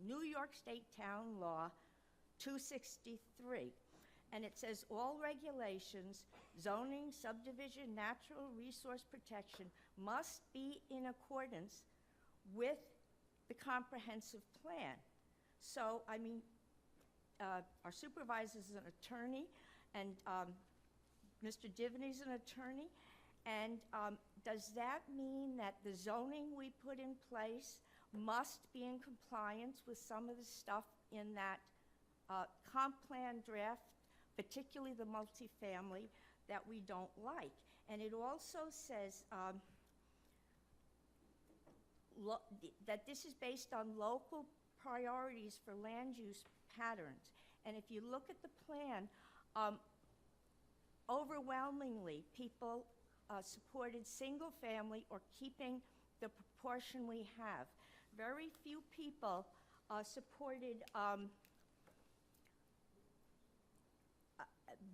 New York State Town Law 263. And it says all regulations, zoning, subdivision, natural resource protection must be in accordance with the comprehensive plan. So, I mean, our supervisor is an attorney, and Mr. Divney's an attorney. And does that mean that the zoning we put in place must be in compliance with some of the stuff in that comp plan draft, particularly the multifamily, that we don't like? And it also says that this is based on local priorities for land use patterns. And if you look at the plan, overwhelmingly, people supported single family or keeping the proportion we have. Very few people supported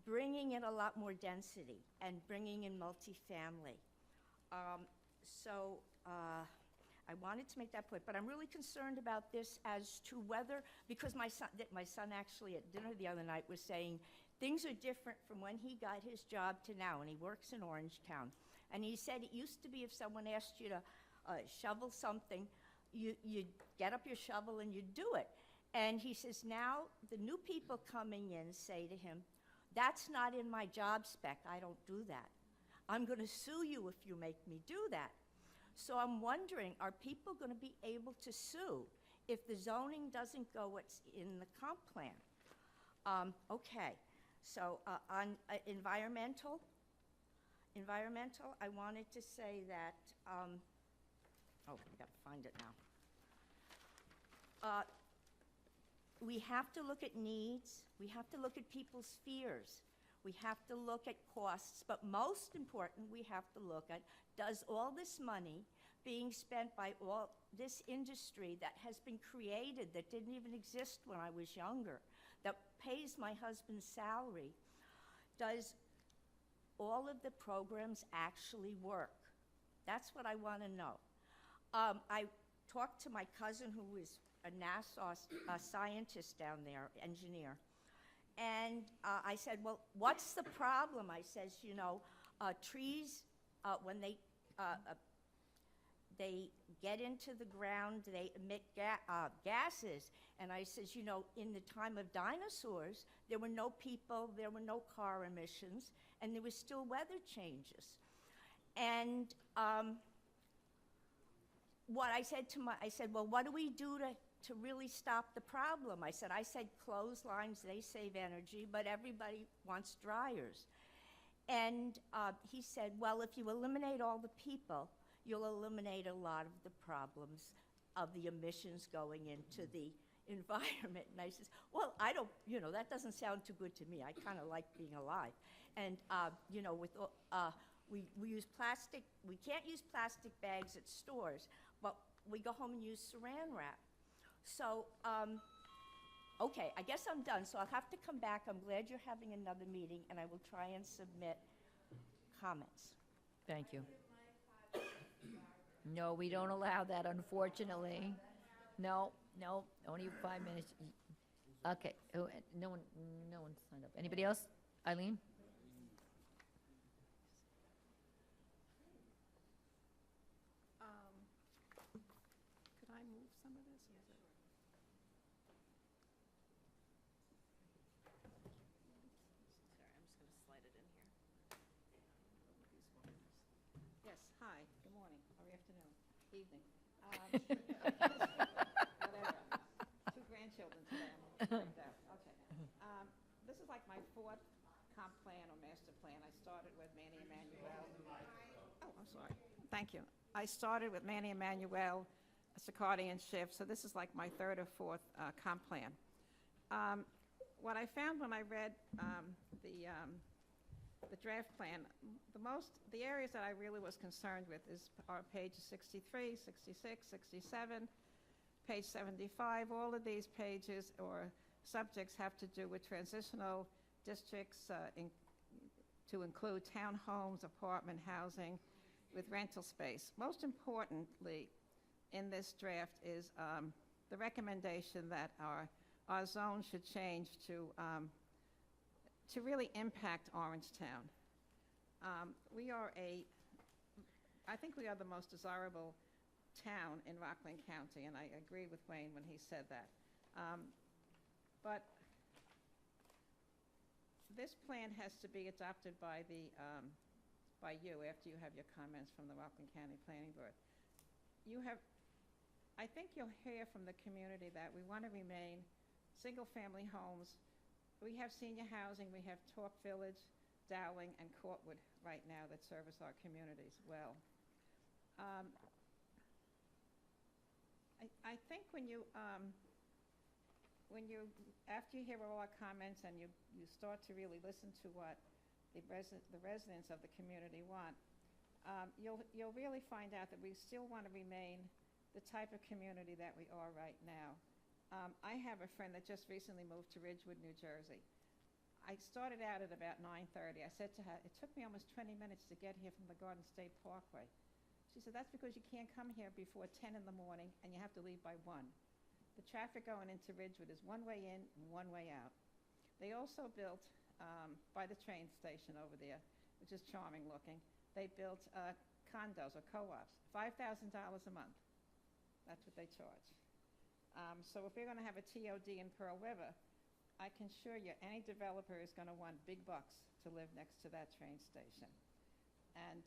bringing in a lot more density and bringing in multifamily. I wanted to make that point, but I'm really concerned about this as to whether, because my son actually at dinner the other night was saying things are different from when he got his job to now, and he works in Orangetown. And he said it used to be if someone asked you to shovel something, you'd get up your shovel and you'd do it. And he says now the new people coming in say to him, that's not in my job spec, I don't do that. I'm going to sue you if you make me do that. So I'm wondering, are people going to be able to sue if the zoning doesn't go what's in the comp plan? Okay, so on environmental, I wanted to say that, I got to find it now. We have to look at needs, we have to look at people's fears, we have to look at costs, but most important, we have to look at, does all this money being spent by all this industry that has been created, that didn't even exist when I was younger, that pays my husband's salary, does all of the programs actually work? That's what I want to know. I talked to my cousin who is a NASA scientist down there, engineer, and I said, well, what's the problem? I says, you know, trees, when they get into the ground, they emit gases. And I says, you know, in the time of dinosaurs, there were no people, there were no car emissions, and there was still weather changes. And what I said I said, well, what do we do to really stop the problem? I said clotheslines, they save energy, but everybody wants dryers. And he said, well, if you eliminate all the people, you'll eliminate a lot of the problems of the emissions going into the environment. And I says, well, I don't, you know, that doesn't sound too good to me. I kind of like being alive. And, you know, with, we use plastic, we can't use plastic bags at stores, but we go home and use saran wrap. So, okay, I guess I'm done, so I'll have to come back. I'm glad you're having another meeting, and I will try and submit comments.
Thank you. No, we don't allow that, unfortunately. No, only 5 minutes. Okay, no one signed up. Anybody else? Eileen?
Could I move some of this? Or is it? Sorry, I'm just going to slide it in here. Yes, hi, good morning, or afternoon, evening. Whatever. 2 grandchildren today, I'm like that. Okay. This is like my 4th comp plan or master plan. I started with Manny Emanuel. Oh, I'm sorry. Thank you. I started with Manny Emanuel, Sicardi and Schiff, so this is like my 3rd or 4th comp plan. What I found when I read the draft plan, the areas that I really was concerned with are pages 63, 66, 67, page 75. All of these pages or subjects have to do with transitional districts to include townhomes, apartment housing with rental space. Most importantly in this draft is the recommendation that our zone should change to really impact Orangetown. I think we are the most desirable town in Rockland County, and I agree with Wayne when he said that. But this plan has to be adopted by you after you have your comments from the Rockland County Planning Board. I think you'll hear from the community that we want to remain single-family homes. We have senior housing, we have Torp Village, Dowling, and Courtwood right now that service our communities well. I think after you hear all our comments and you start to really listen to what the residents of the community want, you'll really find out that we still want to remain the type of community that we are right now. I have a friend that just recently moved to Ridgewood, New Jersey. I started out at about 9:30. I said to her, it took me almost 20 minutes to get here from the Garden State Parkway. She said, that's because you can't come here before 10 in the morning and you have to leave by 1. The traffic going into Ridgewood is one way in and one way out. They also built, by the train station over there, which is charming looking, they built condos or co-ops, $5,000 a month. That's what they charge. So if we're going to have a TOD in Pearl River, I can assure you any developer is going to want big bucks to live next to that train station. And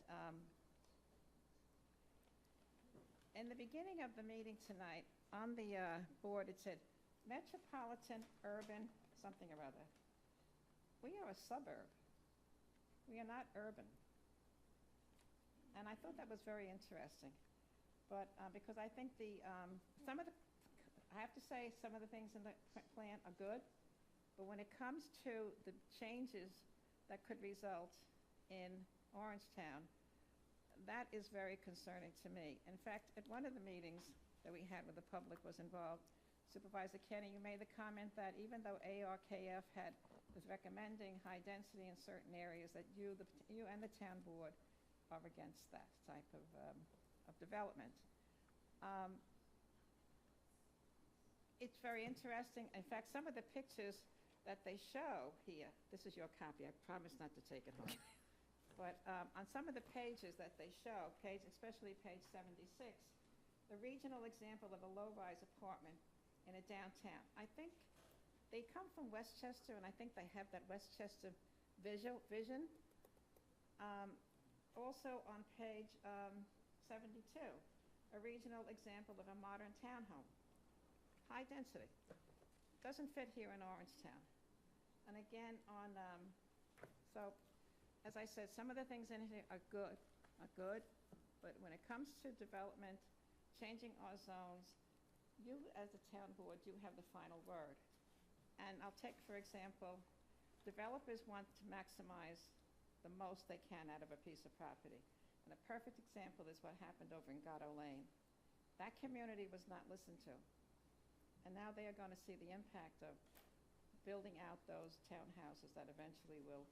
in the beginning of the meeting tonight, on the board it said metropolitan, urban, something or other. We are a suburb. We are not urban. And I thought that was very interesting. But because I think I have to say some of the things in the plan are good, but when it comes to the changes that could result in Orangetown, that is very concerning to me. In fact, at one of the meetings that we had where the public was involved, Supervisor Kenny, you made the comment that even though ARKF was recommending high density in certain areas, that you and the town board are against that type of development. It's very interesting. In fact, some of the pictures that they show here, this is your copy, I promise not to take it home. But on some of the pages that they show, especially page 76, the regional example of a low-rise apartment in a downtown. I think they come from Westchester, and I think they have that Westchester vision. Also on page 72, a regional example of a modern townhome. High density. Doesn't fit here in Orangetown. And again, so as I said, some of the things in here are good, but when it comes to development, changing our zones, you as a town board, you have the final word. And I'll take, for example, developers want to maximize the most they can out of a piece of property. And a perfect example is what happened over in Gatto Lane. That community was not listened to. And now they are going to see the impact of building out those townhouses that eventually will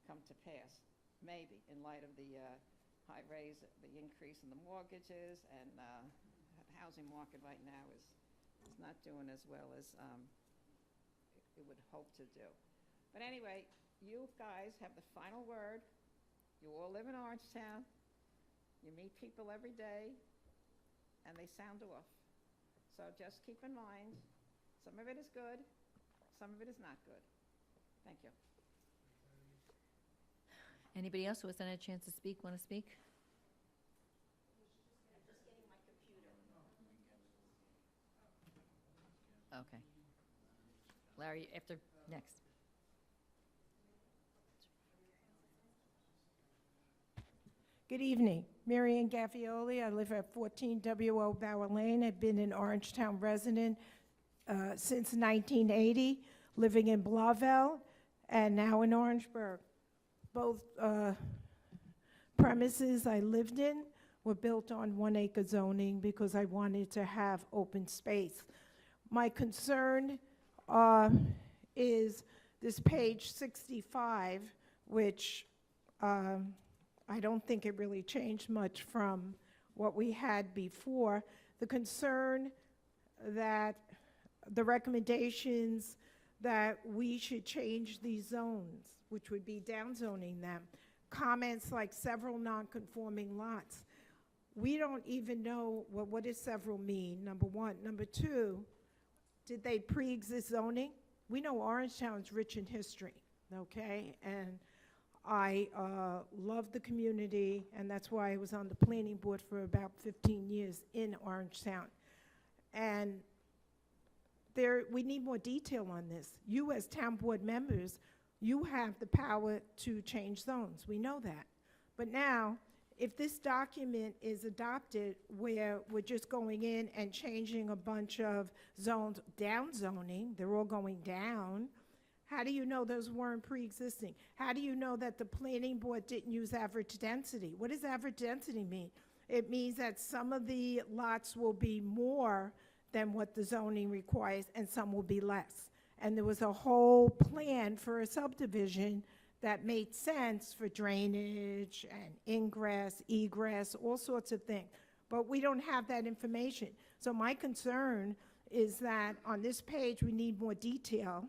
come to pass, maybe in light of the the increase in the mortgages, and the housing market right now is not doing as well as it would hope to do. But anyway, you guys have the final word. You all live in Orangetown. You meet people every day, and they sound off. So just keep in mind, some of it is good, some of it is not good. Thank you.
Anybody else who hasn't had a chance to speak, want to speak? Okay. Larry, after, next.
Good evening. Marian Gaffioli. I live at 14 W.O. Bauer Lane. I've been an Orangetown resident since 1980, living in Blauvelt and now in Orangeburg. Both premises I lived in were built on 1 acre zoning because I wanted to have open space. My concern is this page 65, which I don't think it really changed much from what we had before. The concern that the recommendations that we should change these zones, which would be downzoning them, comments like several non-conforming lots. We don't even know what does several mean, number one. Number two, did they pre-exist zoning? We know Orangetown's rich in history, okay? And I love the community, and that's why I was on the planning board for about 15 years in Orangetown. And we need more detail on this. You as town board members, you have the power to change zones. We know that. But now, if this document is adopted where we're just going in and changing a bunch of zones, down zoning, they're all going down, how do you know those weren't pre-existing? How do you know that the planning board didn't use average density? What does average density mean? It means that some of the lots will be more than what the zoning requires and some will be less. And there was a whole plan for a subdivision that made sense for drainage and ingress, egress, all sorts of things. But we don't have that information. So my concern is that on this page, we need more detail,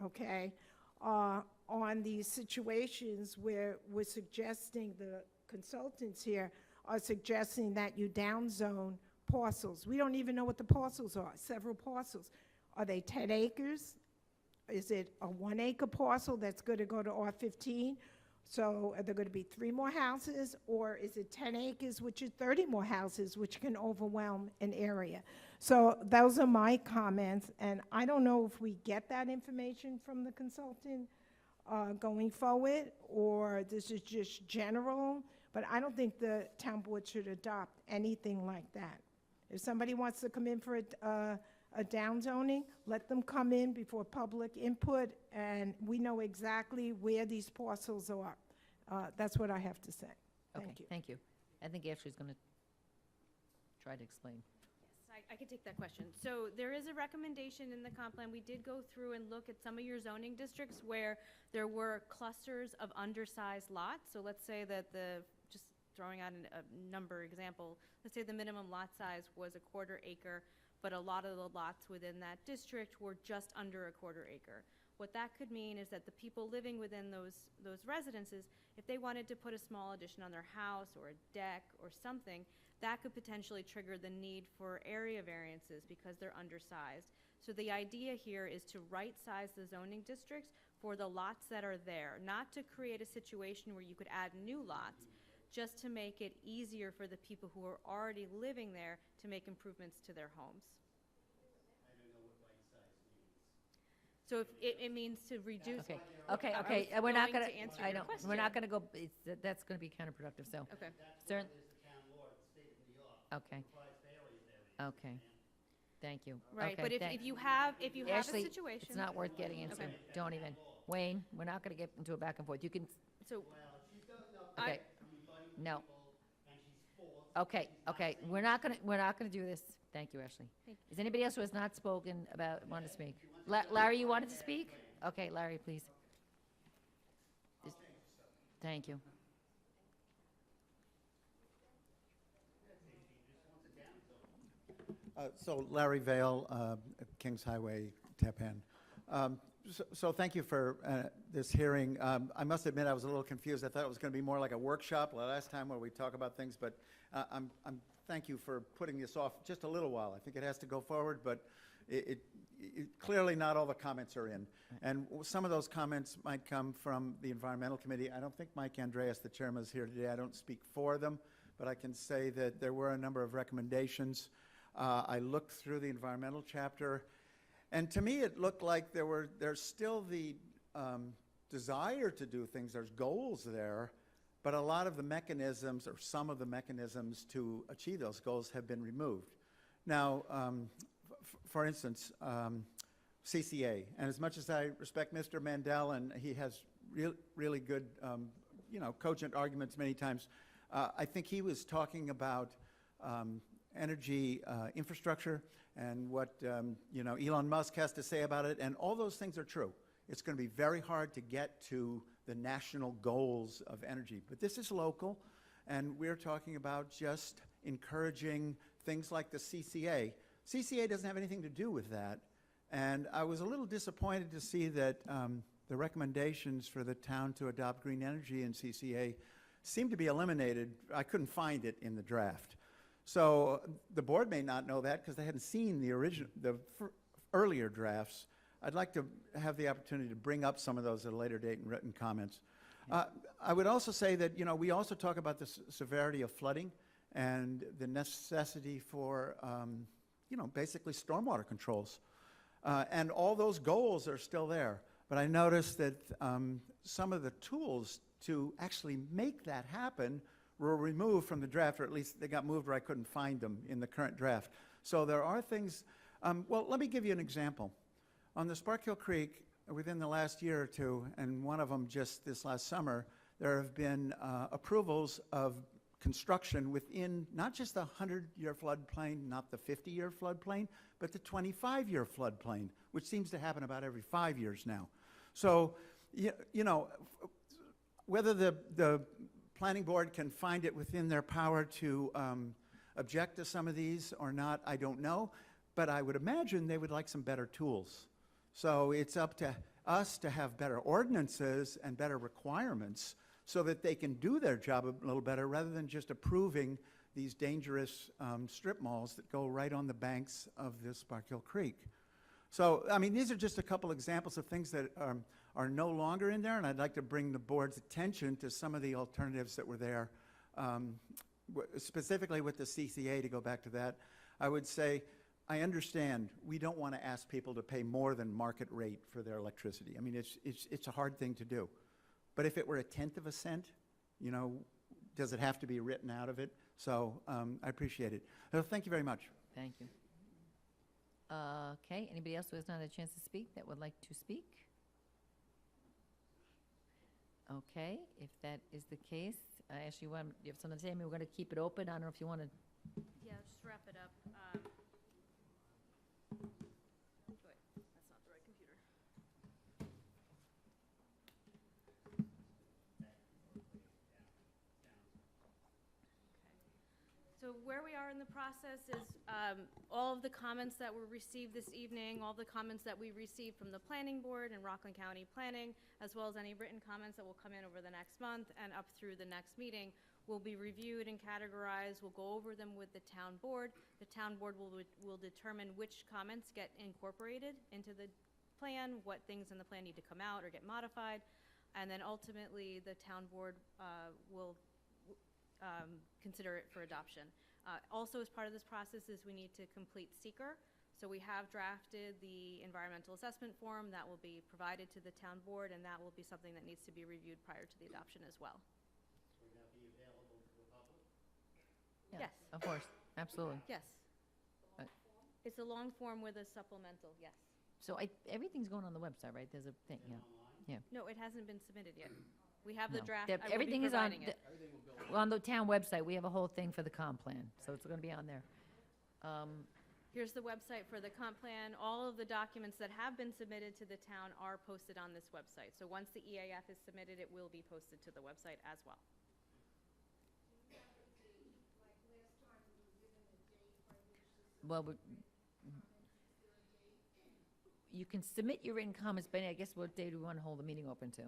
okay, on these situations where we're suggesting, the consultants here are suggesting that you downzone parcels. We don't even know what the parcels are, several parcels. Are they 10 acres? Is it a 1 acre parcel that's going to go to R15? So are there going to be 3 more houses? Or is it 10 acres, which is 30 more houses, which can overwhelm an area? So those are my comments, and I don't know if we get that information from the consultant going forward, or this is just general, but I don't think the town board should adopt anything like that. If somebody wants to come in for a downzoning, let them come in before public input, and we know exactly where these parcels are. That's what I have to say. Thank you.
Thank you. I think Ashley's going to try to explain.
Yes, I can take that question. So there is a recommendation in the comp plan. We did go through and look at some of your zoning districts where there were clusters of undersized lots. So let's say that just throwing out a number example, let's say the minimum lot size was a 1/4 acre, but a lot of the lots within that district were just under a 1/4 acre. What that could mean is that the people living within those residences, if they wanted to put a small addition on their house or a deck or something, that could potentially trigger the need for area variances because they're undersized. So the idea here is to right-size the zoning districts for the lots that are there, not to create a situation where you could add new lots, just to make it easier for the people who are already living there to make improvements to their homes. So if it means to reduce.
Okay,
I
okay,
was
we're not
going
going
to answer
I
your
don't, we're not
question.
going to go, that's going to be counterproductive, so.
Okay.
Cer- Okay. Okay. Thank you.
Right,
Okay,
but if you have a
Ashley,
situation.
it's not worth getting into.
Okay.
Don't even. Wayne, we're not going to get into a back and forth. You can,
So,
okay. No. Okay, okay, we're not going to do this. Thank you, Ashley.
Thank
Is anybody else who has not spoken want to speak? Larry, you wanted to speak? Okay, Larry, please. Thank you.
So Larry Vale, Kings Highway, Tappan. So thank you for this hearing. I must admit I was a little confused. I thought it was going to be more like a workshop last time where we talk about things, but I'm thank you for putting this off just a little while. I think it has to go forward, but clearly not all the comments are in. And some of those comments might come from the Environmental Committee. I don't think Mike Andreas, the chairman, is here today. I don't speak for them, but I can say that there were a number of recommendations. I looked through the environmental chapter, and to me it looked like there's still the desire to do things. There's goals there, but a lot of the mechanisms, or some of the mechanisms to achieve those goals, have been removed. Now, for instance, CCA, and as much as I respect Mr. Mandel, and he has really good, cogent arguments many times, I think he was talking about energy infrastructure and what Elon Musk has to say about it, and all those things are true. It's going to be very hard to get to the national goals of energy, but this is local, and we're talking about just encouraging things like the CCA. CCA doesn't have anything to do with that, and I was a little disappointed to see that the recommendations for the town to adopt green energy in CCA seem to be eliminated. I couldn't find it in the draft. So the board may not know that because they hadn't seen the earlier drafts. I'd like to have the opportunity to bring up some of those at a later date in written comments. I would also say that, we also talk about the severity of flooding and the necessity for, basically stormwater controls. And all those goals are still there. But I noticed that some of the tools to actually make that happen were removed from the draft, or at least they got moved where I couldn't find them in the current draft. So there are things, well, let me give you an example. On the Sparkill Creek, within the last year or two, and one of them just this last summer, there have been approvals of construction within not just the 100-year floodplain, not the 50-year floodplain, but the 25-year floodplain, which seems to happen about every 5 years now. So, whether the planning board can find it within their power to object to some of these or not, I don't know, but I would imagine they would like some better tools. So it's up to us to have better ordinances and better requirements so that they can do their job a little better rather than just approving these dangerous strip malls that go right on the banks of the Sparkill Creek. So, I mean, these are just a couple examples of things that are no longer in there, and I'd like to bring the board's attention to some of the alternatives that were there, specifically with the CCA, to go back to that. I would say, I understand we don't want to ask people to pay more than market rate for their electricity. I mean, it's a hard thing to do. But if it were 1/10 of a cent, does it have to be written out of it? So I appreciate it. Thank you very much.
Thank you. Okay, anybody else who has not had a chance to speak that would like to speak? Okay, if that is the case, Ashley, you have something to say? I mean, we're going to keep it open. I don't know if you want to.
Yeah, just wrap it up. Wait, that's not the right computer. So where we are in the process is all of the comments that were received this evening, all the comments that we received from the planning board and Rockland County Planning, as well as any written comments that will come in over the next month and up through the next meeting, will be reviewed and categorized. We'll go over them with the town board. The town board will determine which comments get incorporated into the plan, what things in the plan need to come out or get modified, and then ultimately the town board will consider it for adoption. Also, as part of this process is we need to complete seeker. So we have drafted the environmental assessment form that will be provided to the town board, and that will be something that needs to be reviewed prior to the adoption as well.
Will that be available to the public?
Yes.
Of course, absolutely.
Yes. It's a long form with a supplemental, yes.
So everything's going on the website, right? There's a thing, yeah. Yeah.
No, it hasn't been submitted yet. We have the
No.
draft.
Yep,
I will be
everything is on,
providing it.
on the town website. We have a whole thing for the comp plan, so it's going to be on there.
Here's the website for the comp plan. All of the documents that have been submitted to the town are posted on this website. So once the EAF is submitted, it will be posted to the website as well.
Well, you can submit your written comments, but I guess what day do we want to hold the meeting open to?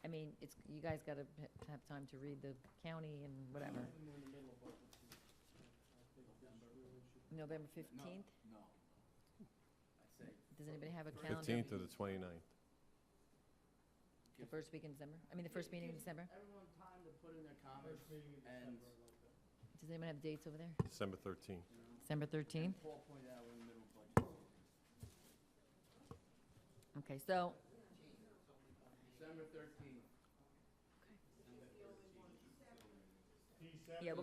I mean, you guys got to have time to read the county and whatever. November 15th?
No.
Does anybody have a calendar?
15th or the 29th?
The first week in December? I mean, the first meeting in December?
Everyone time to put in their comments and.
Does anyone have dates over there?
December 13th.
December 13th?
Paul pointed out we're in the middle of budget.
Okay, so,
December 13th.
yeah,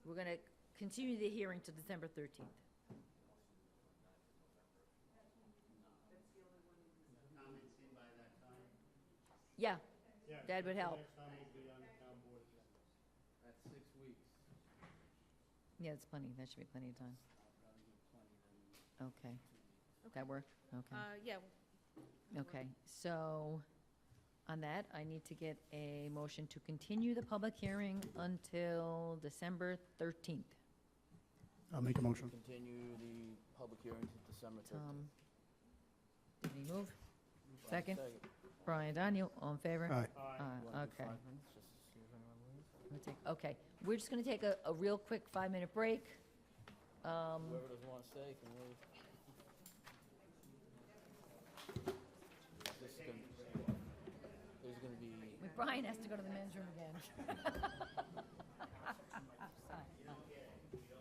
we're gonna continue the hearing to December 13th.
Comments in by that time?
Yeah, that would help.
That's 6 weeks.
Yeah, it's plenty, that should be plenty of time. Okay. That work? Okay.
Yeah,
Okay, so on that, I need to get a motion to continue the public hearing until December 13th.
I'll make a motion.
Continue the public hearing to December 13th.
Did he move? Second? Brian Daniel, all in favor?
Aye.
Okay. Okay, we're just gonna take a real quick 5-minute break.
Whoever doesn't want to stay can leave. There's gonna be.
Brian has to go to the men's room again.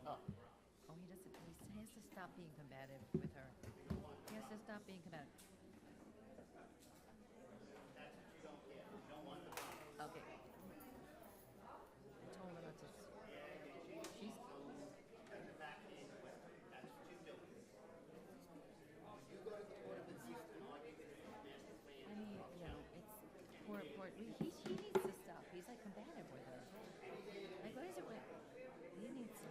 Oh, he doesn't, he has to stop being combative with her. He has to stop being combative. Okay. I told her not to. She's. I mean, you know, it's poor, he needs to stop. He's like combative with her. Like, what is it with, he needs to.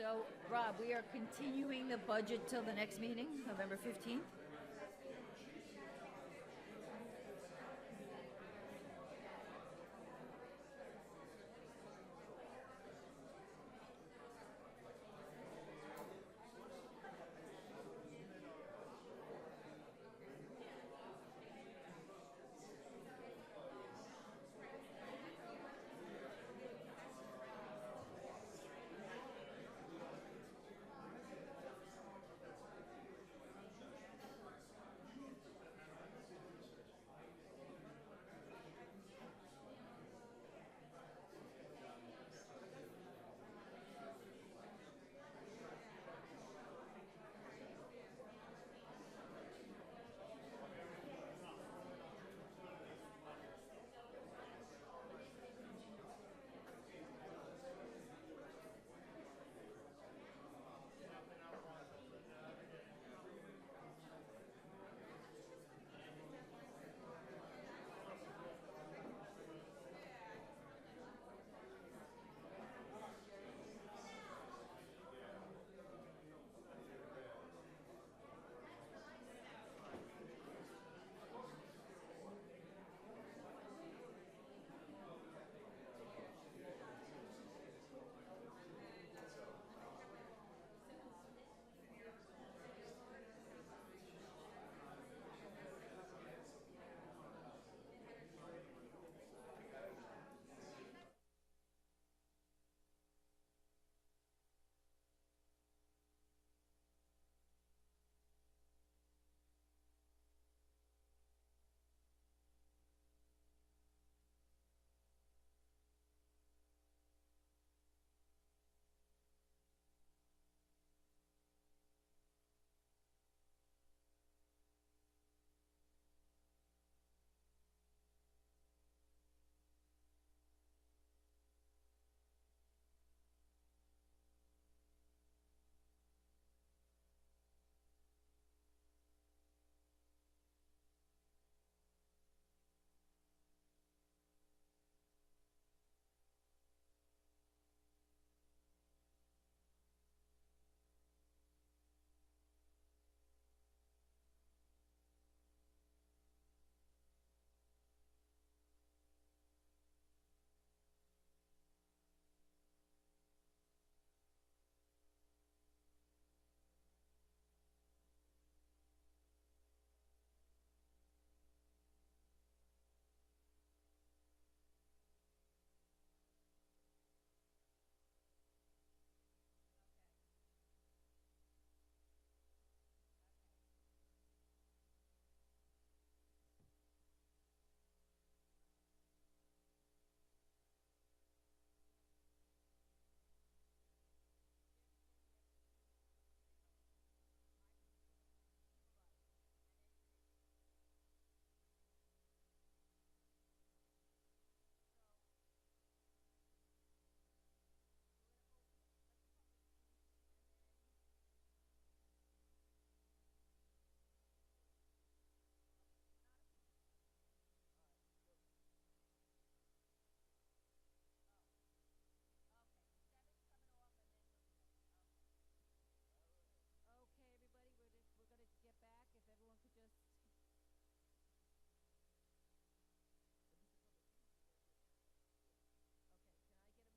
So, Rob, we are continuing the budget till the next meeting, November 15th?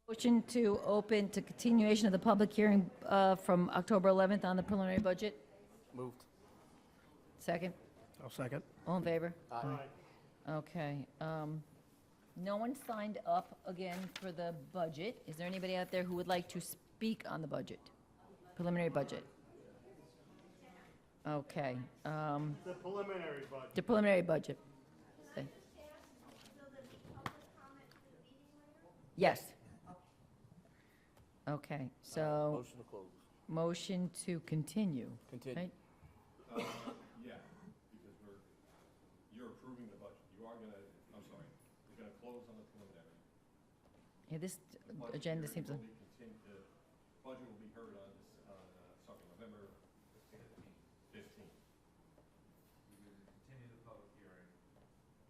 Motion to open to continuation of the public hearing from October 11th on the preliminary budget.
Moved.
Second.
I'll second.
All in favor?
Aye.
Okay. No one signed up again for the budget. Is there anybody out there who would like to speak on the budget? Preliminary budget? Okay.
The preliminary budget.
The preliminary budget. Okay. Yes. Okay, so
Motion to close.
motion to continue.
Continue.
Right?
Yeah, because you're approving the budget. You are gonna, I'm sorry, you're gonna close on the preliminary.
Yeah, this
The budget
agenda
hearing
seems,
will be the budget will be heard on November 15th.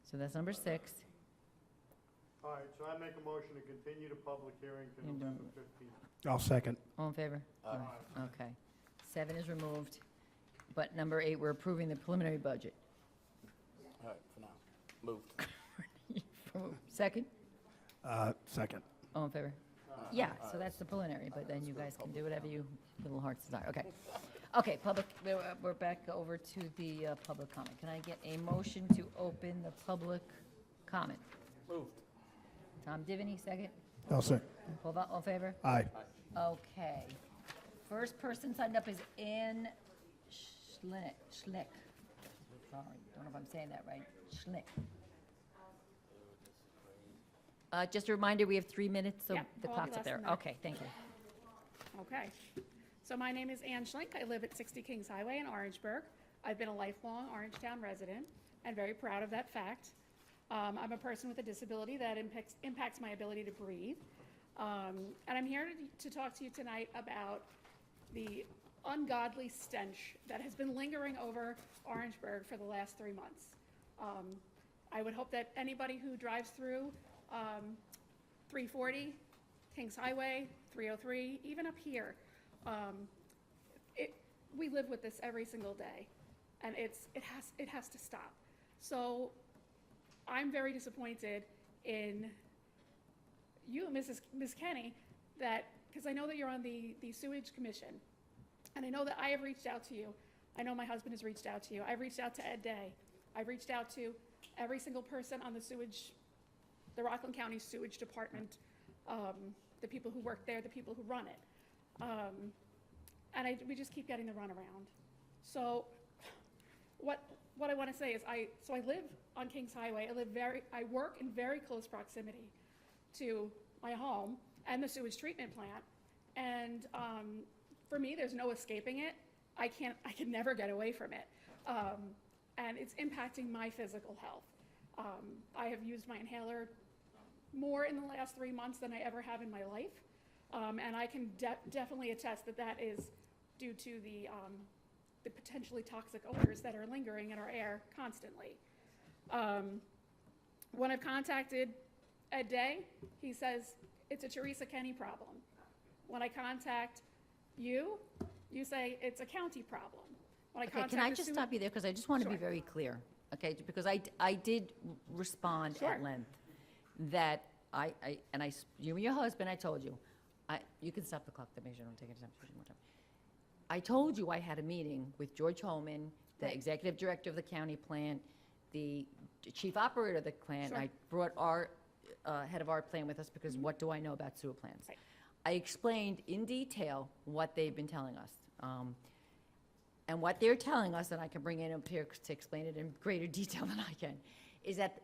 so that's number 6.
All right, so I make a motion to continue the public hearing to
You
November
don't-
15th.
I'll second.
All in favor?
Aye.
Okay. 7 is removed, but number 8, we're approving the preliminary budget.
All right, for now. Moved.
Second?
Second.
All in favor? Yeah, so that's the preliminary, but then you guys can do whatever you, little hearts desire. Okay. Okay, public, we're back over to the public comment. Can I get a motion to open the public comment?
Moved.
Tom Divany, second.
I'll second.
Paul Vaughn, all in favor?
Aye.
Okay. First person signed up is Ann Schlick. Sorry, don't know if I'm saying that right. Schlick. Just a reminder, we have 3 minutes, so
Yeah,
the
I'll be
clock's up
less
there.
than that.
Okay, thank you.
Okay. So my name is Ann Schlink. I live at 60 Kings Highway in Orangeburg. I've been a lifelong Orangetown resident and very proud of that fact. I'm a person with a disability that impacts my ability to breathe. And I'm here to talk to you tonight about the ungodly stench that has been lingering over Orangeburg for the last 3 months. I would hope that anybody who drives through 340, Kings Highway, 303, even up here, we live with this every single day, and it has to stop. So I'm very disappointed in you, Ms. Kenny, that, because I know that you're on the sewage commission, and I know that I have reached out to you. I know my husband has reached out to you. I've reached out to Ed Day. I've reached out to every single person on the Rockland County Sewage Department, the people who work there, the people who run it. And we just keep getting the runaround. So what I want to say is I live on Kings Highway. I work in very close proximity to my home and the sewage treatment plant. And for me, there's no escaping it. I can never get away from it. And it's impacting my physical health. I have used my inhaler more in the last 3 months than I ever have in my life. And I can definitely attest that is due to the potentially toxic odors that are lingering in our air constantly. When I've contacted Ed Day, he says it's a Teresa Kenny problem. When I contact you, you say it's a county problem. When I
Okay,
contact
can I
the
just
sewer-
stop you there, because I just want to be
Sure.
very clear, okay? Because I did respond
Sure.
at length that you and your husband, I told you, you can stop the clock, that makes sure I don't take any more time. I told you I had a meeting with George Holman, the
Right.
executive director of the county plant, the chief operator of the plant.
Sure.
I brought our head of our plant with us, because what do I know about sewer plants?
Right.
I explained in detail what they've been telling us. And what they're telling us, and I can bring it up here to explain it in greater detail than I can, is that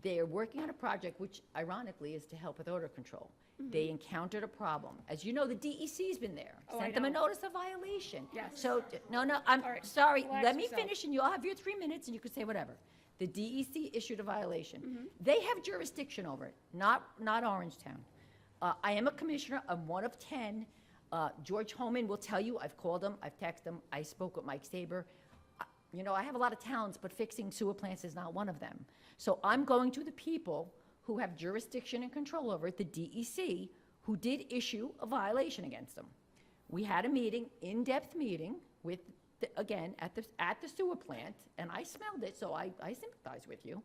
they're working on a project which ironically is to help with odor control. They encountered a problem. As you know, the DEC's been there.
Oh, I
Sent them a
know.
notice of violation.
Yes.
So, no, I'm
All right,
sorry.
relax
Let me
yourself.
finish, and you'll have your 3 minutes, and you can say whatever. The DEC issued a violation.
Mm-hmm.
They have jurisdiction over it, not Orangetown. I am a commissioner. I'm one of 10. George Holman will tell you, I've called him, I've texted him, I spoke with Mike Saber. You know, I have a lot of talents, but fixing sewer plants is not one of them. So I'm going to the people who have jurisdiction and control over it, the DEC, who did issue a violation against them. We had a meeting, in-depth meeting with, again, at the sewer plant, and I smelled it, so I sympathize with you.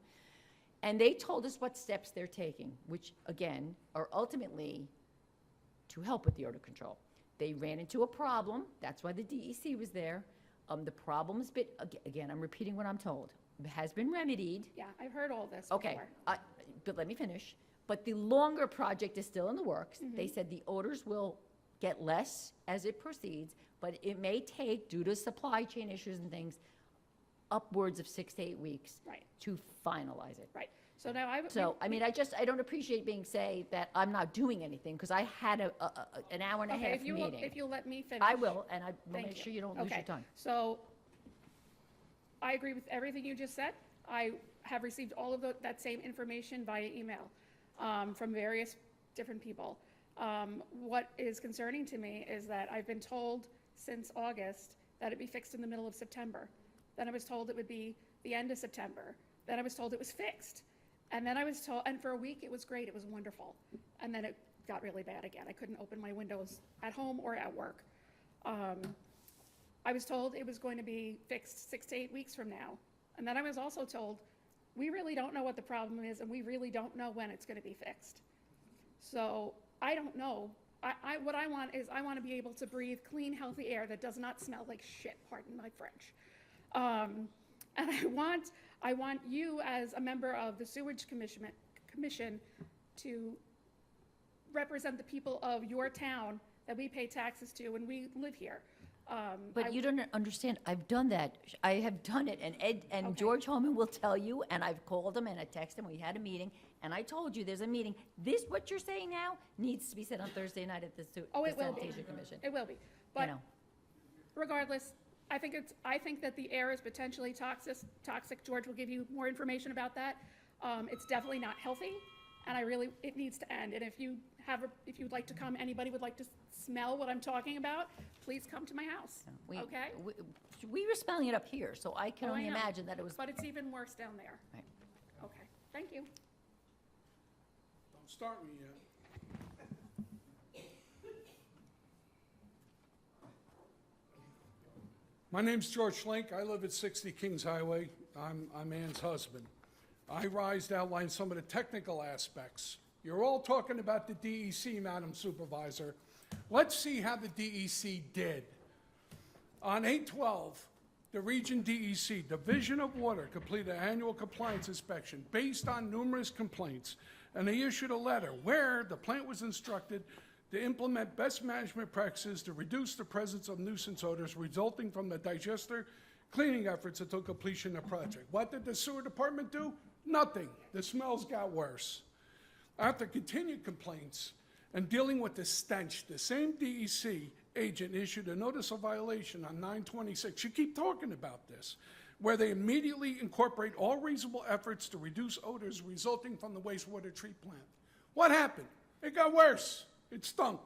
And they told us what steps they're taking, which, again, are ultimately to help with the odor control. They ran into a problem, that's why the DEC was there. The problem's been, again, I'm repeating what I'm told, has been remedied.
Yeah, I've heard all this
Okay,
before.
but let me finish. But the longer project is still in the works.
Mm-hmm.
They said the odors will get less as it proceeds, but it may take, due to supply chain issues and things, upwards of 6 to 8 weeks
Right.
to finalize it.
Right. So now
So, I mean, I don't appreciate being say that I'm not doing anything, because I had an hour and a
Okay,
half
if you
meeting.
if you'll let me finish.
I will, and I will
Thank
make
you.
sure you don't lose your
Okay.
time.
So I agree with everything you just said. I have received all of that same information via email from various different people. What is concerning to me is that I've been told since August that it'd be fixed in the middle of September. Then I was told it would be the end of September. Then I was told it was fixed. And then I was told, and for a week it was great, it was wonderful. And then it got really bad again. I couldn't open my windows at home or at work. I was told it was going to be fixed 6 to 8 weeks from now. And then I was also told, we really don't know what the problem is, and we really don't know when it's going to be fixed. So I don't know. What I want is I want to be able to breathe clean, healthy air that does not smell like shit, pardon my French. And I want you as a member of the Sewage Commission to represent the people of your town that we pay taxes to and we live here.
But you don't understand, I've done that. I have done it, and Ed, and George Holman will tell you, and I've called him and I texted him, we had a meeting, and I told you there's a meeting. This, what you're saying now, needs to be said on Thursday night at the
Oh, it will be.
Sanitation Commission.
It will be.
You
But
know.
regardless, I think that the air is potentially toxic. George will give you more information about that. It's definitely not healthy, and it needs to end. And if you'd like to come, anybody would like to smell what I'm talking about, please come to my house, okay?
We were smelling it up here, so I can
Oh, I
only
know.
imagine that it was.
But it's even worse down there.
Right.
Okay, thank you.
Don't start me yet. My name's George Schlink. I live at 60 Kings Highway. I'm Ann's husband. I rise to outline some of the technical aspects. You're all talking about the DEC, Madam Supervisor. Let's see how the DEC did. On 8/12, the Region DEC, Division of Water, completed an annual compliance inspection based on numerous complaints, and they issued a letter where the plant was instructed to implement best management practices to reduce the presence of nuisance odors resulting from the digester cleaning efforts until completion of the project. What did the sewer department do? Nothing. The smells got worse. After continued complaints and dealing with the stench, the same DEC agent issued a notice of violation on 9/26. You keep talking about this, where they immediately incorporate all reasonable efforts to reduce odors resulting from the wastewater treatment plant. What happened? It got worse. It stunk.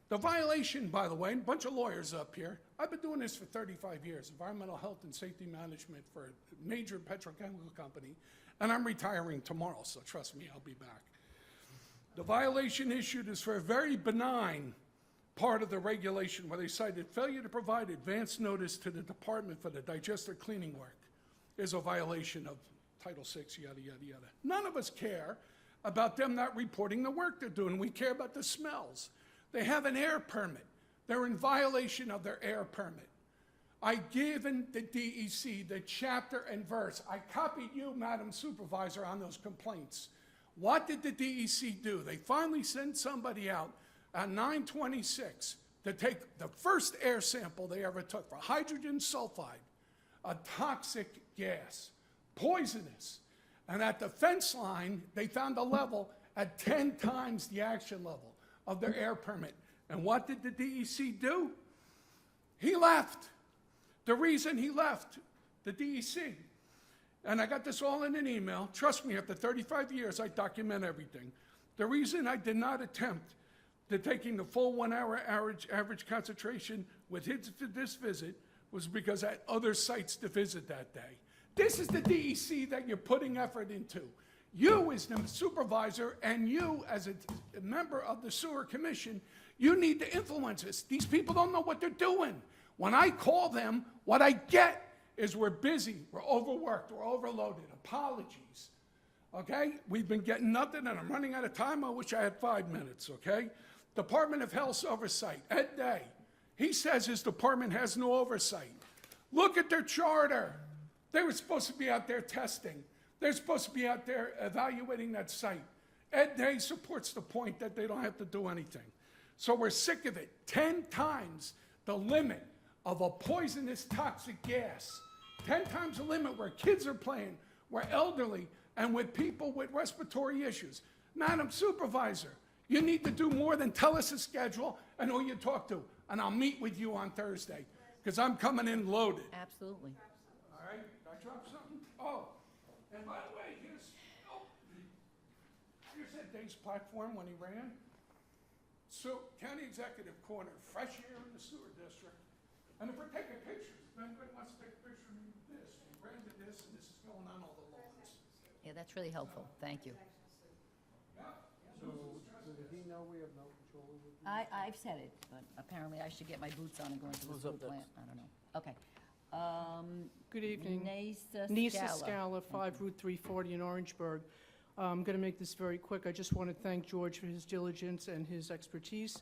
The violation, by the way, a bunch of lawyers up here, I've been doing this for 35 years, environmental health and safety management for a major petrochemical company, and I'm retiring tomorrow, so trust me, I'll be back. The violation issued is for a very benign part of the regulation where they cited failure to provide advance notice to the department for the digester cleaning work is a violation of Title VI, yada, yada, yada. None of us care about them not reporting the work they're doing. We care about the smells. They have an air permit. They're in violation of their air permit. I given the DEC the chapter and verse. I copied you, Madam Supervisor, on those complaints. What did the DEC do? They finally sent somebody out on 9/26 to take the first air sample they ever took for hydrogen sulfide, a toxic gas, poisonous. And at the fence line, they found a level at 10 times the action level of their air permit. And what did the DEC do? He left. The reason he left, the DEC, and I got this all in an email. Trust me, after 35 years, I document everything. The reason I did not attempt to taking the full 1 hour average concentration with this visit was because I had other sites to visit that day. This is the DEC that you're putting effort into. You as the supervisor and you as a member of the sewer commission, you need to influence this. These people don't know what they're doing. When I call them, what I get is we're busy, we're overworked, we're overloaded. Apologies. Okay? We've been getting nothing and I'm running out of time. I wish I had 5 minutes, okay? Department of Health's oversight, Ed Day. He says his department has no oversight. Look at their charter. They were supposed to be out there testing. They're supposed to be out there evaluating that site. Ed Day supports the point that they don't have to do anything. So we're sick of it. 10 times the limit of a poisonous toxic gas. 10 times the limit where kids are playing, where elderly, and with people with respiratory issues. Madam Supervisor, you need to do more than tell us a schedule and who you talk to. And I'll meet with you on Thursday, because I'm coming in loaded.
Absolutely.
All right, did I drop something? Oh, and by the way, here's Ed Day's platform when he ran. So, County Executive Corner, fresh air in the sewer district. And if we're taking pictures, if anybody wants to take a picture of this, we ran to this, and this is going on all the lawns.
Yeah, that's really helpful. Thank you.
So, did he know we have no control over these?
I've said it, but apparently I should get my boots on and go into the
Who's
school
up
plant.
next?
I don't know. Okay.
Good evening.
Nisa Scala.
Scala, 5 Route 340 in Orangeburg. I'm going to make this very quick. I just want to thank George for his diligence and his expertise.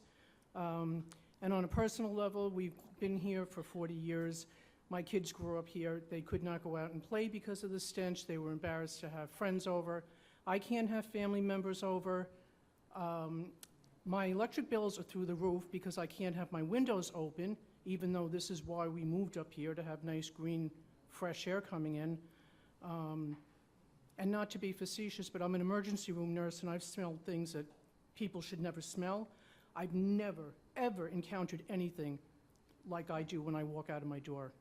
And on a personal level, we've been here for 40 years. My kids grew up here. They could not go out and play because of the stench. They were embarrassed to have friends over. I can't have family members over. My electric bills are through the roof because I can't have my windows open, even though this is why we moved up here, to have nice, green, fresh air coming in. And not to be facetious, but I'm an emergency room nurse, and I've smelled things that people should never smell. I've never, ever encountered anything like I do when I walk out of my door.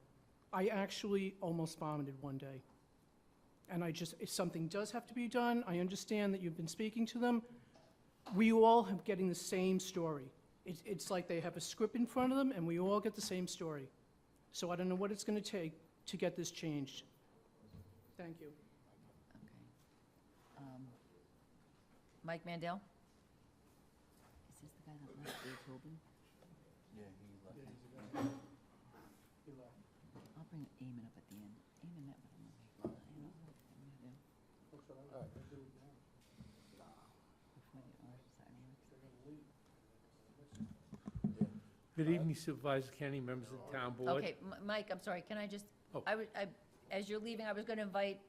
I actually almost vomited one day. And if something does have to be done, I understand that you've been speaking to them. We all are getting the same story. It's like they have a script in front of them, and we all get the same story. So I don't know what it's going to take to get this changed. Thank you.
Okay. Mike Mandel? Is this the guy that left, Dave Tobin?
Yeah, he left.
I'll bring Eamon up at the end. Eamon met with him. Before the
Good evening Supervisor Kenny, members of the town board.
Okay, Mike, I'm sorry, can I just,
Oh.
as you're leaving, I was going to invite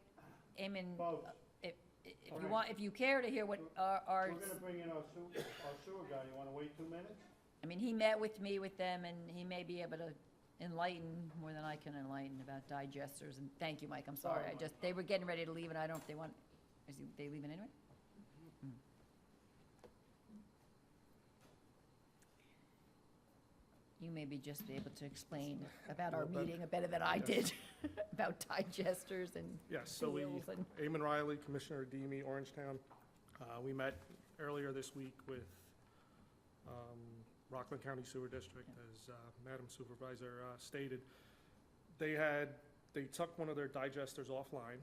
Eamon, if you want, if you care to hear what our.
We're gonna bring in our sewer guy. You wanna wait 2 minutes?
I mean, he met with me with them, and he may be able to enlighten more than I can enlighten about digesters, and thank you, Mike, I'm sorry, they were getting ready to leave, and I don't know if they want, they leaving anyway? You may be just able to explain about our meeting better than I did, about digesters and
Yes, so
seals and.
Eamon Riley, Commissioner Demi, Orangetown. We met earlier this week with Rockland County Sewer District, as Madam Supervisor stated. They took one of their digesters offline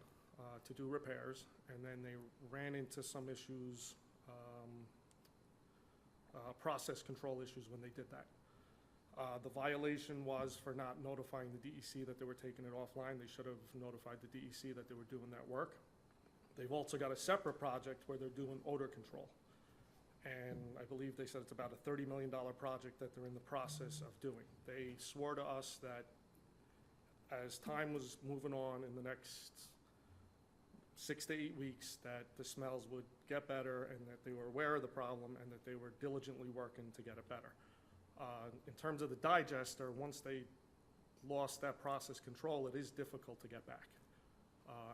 to do repairs, and then they ran into some issues, process control issues when they did that. The violation was for not notifying the DEC that they were taking it offline. They should have notified the DEC that they were doing that work. They've also got a separate project where they're doing odor control. And I believe they said it's about a $30 million project that they're in the process of doing. They swore to us that as time was moving on in the next 6 to 8 weeks, that the smells would get better and that they were aware of the problem and that they were diligently working to get it better. In terms of the digester, once they lost that process control, it is difficult to get back.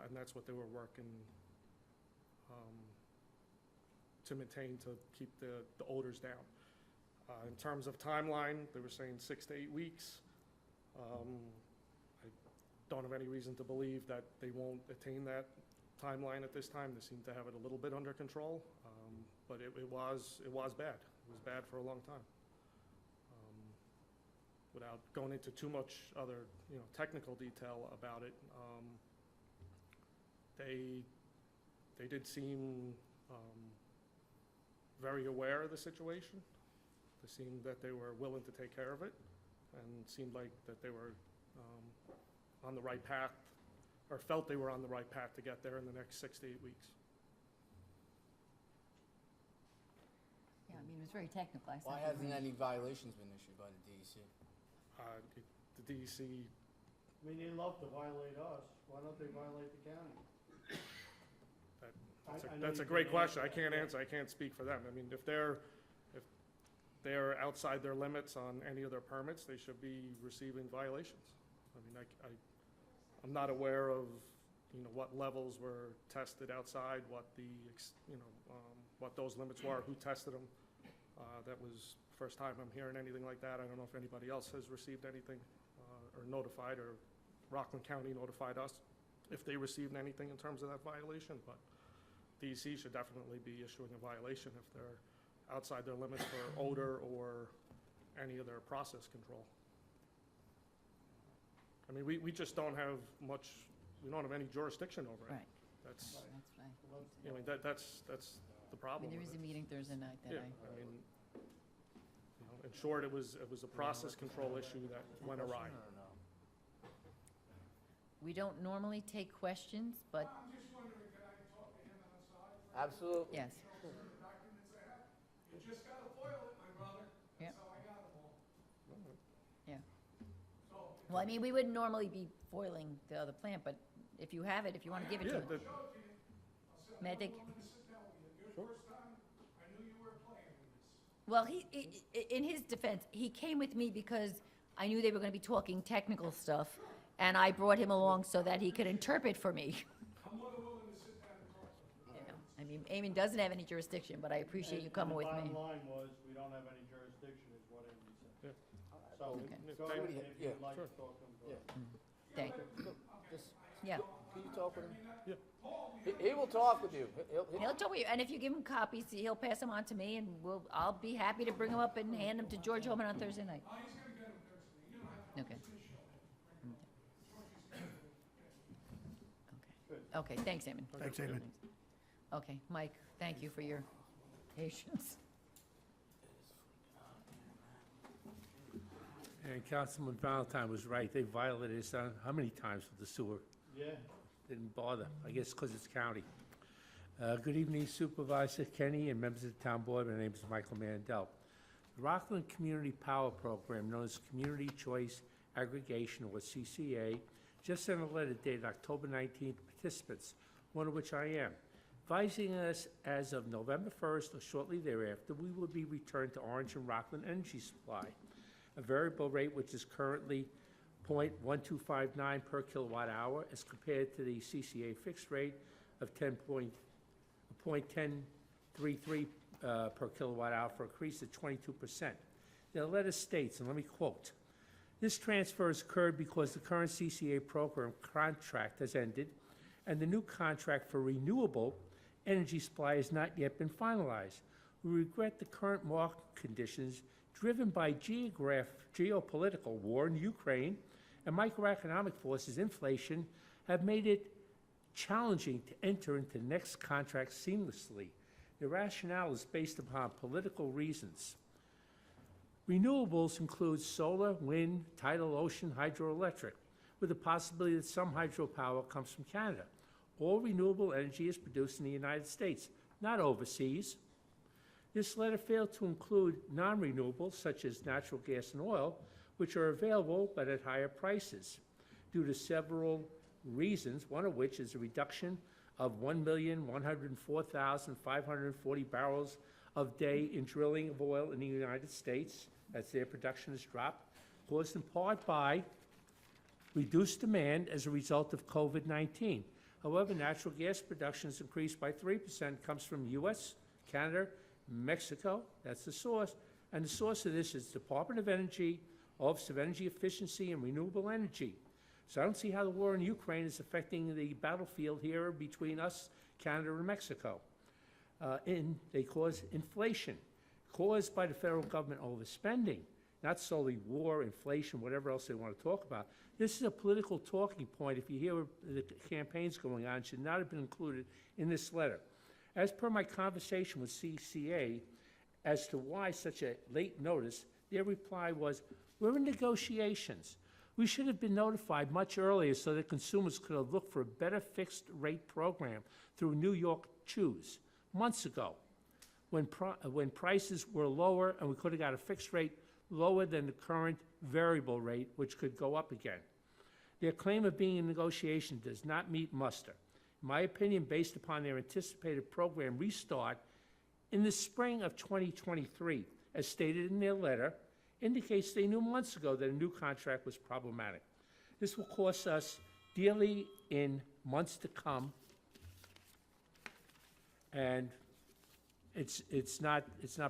And that's what they were working to maintain, to keep the odors down. In terms of timeline, they were saying 6 to 8 weeks. I don't have any reason to believe that they won't attain that timeline at this time. They seem to have it a little bit under control, but it was bad. It was bad for a long time. Without going into too much other, technical detail about it, they did seem very aware of the situation. They seemed that they were willing to take care of it, and seemed like that they were on the right path, or felt they were on the right path to get there in the next 6 to 8 weeks.
Yeah, I mean, it was very technical.
Why hasn't any violations been issued by the DEC?
The DEC,
I mean, they love to violate us. Why don't they violate the county?
that's a great question. I can't answer. I can't speak for them. I mean, if they're outside their limits on any of their permits, they should be receiving violations. I mean, I'm not aware of, what levels were tested outside, what what those limits were, who tested them. That was the first time I'm hearing anything like that. I don't know if anybody else has received anything or notified, or Rockland County notified us if they received anything in terms of that violation, but DEC should definitely be issuing a violation if they're outside their limits for odor or any of their process control. I mean, we just don't have much, we don't have any jurisdiction over it.
Right.
That's
right.
I mean, that's the
I
problem
mean, there
with
is a
it.
meeting Thursday night that
Yeah, I mean, in short, it was a process control issue that went awry.
we don't normally take questions, but
I'm just wondering, can I talk to him outside?
Absolutely.
yes.
The documents I have. You just gotta foil it, my brother.
Yep.
That's how I got them all.
Yeah.
So,
Well, I mean, we wouldn't normally be foiling the other plant, but if you have it, if you want to give it to
yeah,
him. May I take?
Your first time, I knew you were playing with this.
Well, in his defense, he came with me because I knew they were going to be talking technical stuff, and I brought him along so that he could interpret for me.
I'm more than willing to sit down and talk to him.
You know, I mean, Eamon doesn't have any jurisdiction, but I appreciate you coming with me.
The bottom line was, we don't have any jurisdiction, is what Amy said. So,
Okay.
go ahead, if
Yeah,
you'd like to
sure.
talk to him, go
Yeah.
ahead.
Thank you.
Just,
Yeah,
can you talk with him?
Yeah.
He will talk with you.
he'll tell you, and if you give him copies, he'll pass them on to me, and I'll be happy to bring them up and hand them to George Holman on Thursday night.
Oh, he's gonna get them Thursday. You don't have to.
Okay.
Good.
Okay, thanks, Eamon.
Thanks, Eamon.
Okay, Mike, thank you for your patience.
And Councilman Valentine was right. They violated us on, how many times with the sewer?
Yeah.
Didn't bother, I guess because it's county. Good evening Supervisor Kenny and members of the town board. My name is Michael Mandel. The Rockland Community Power Program, known as Community Choice Aggregation, or CCA, just sent a letter dated October 19th to participants, one of which I am, advising us as of November 1st or shortly thereafter, we will be returned to Orange and Rockland Energy Supply, a variable rate which is currently .1259 per kilowatt hour as compared to the CCA fixed rate of 0.1033 per kilowatt hour for an increase of 22%. The letter states, and let me quote, "This transfer has occurred because the current CCA program contract has ended and the new contract for renewable energy supply has not yet been finalized. We regret the current market conditions driven by geopolitical war in Ukraine and microeconomic forces, inflation, have made it challenging to enter into the next contract seamlessly. The rationale is based upon political reasons. Renewables include solar, wind, tidal, ocean, hydroelectric, with the possibility that some hydropower comes from Canada. All renewable energy is produced in the United States, not overseas. This letter failed to include non-renewables, such as natural gas and oil, which are available but at higher prices, due to several reasons, one of which is a reduction of 1,104,540 barrels of day in drilling of oil in the United States, as their production has dropped, caused in part by reduced demand as a result of COVID-19. However, natural gas production has increased by 3%, comes from U.S., Canada, Mexico, that's the source, and the source of this is Department of Energy, Office of Energy Efficiency and Renewable Energy. So I don't see how the war in Ukraine is affecting the battlefield here between us, Canada, and Mexico. They cause inflation, caused by the federal government overspending, not solely war, inflation, whatever else they want to talk about. This is a political talking point. If you hear the campaigns going on, it should not have been included in this letter. As per my conversation with CCA as to why such a late notice, their reply was, "We're in negotiations. We should have been notified much earlier so that consumers could have looked for a better fixed rate program through New York Choose months ago, when prices were lower and we could have got a fixed rate lower than the current variable rate, which could go up again. Their claim of being in negotiation does not meet muster. In my opinion, based upon their anticipated program restart in the spring of 2023, as stated in their letter, indicates they knew months ago that a new contract was problematic. This will cost us dearly in months to come, and it's not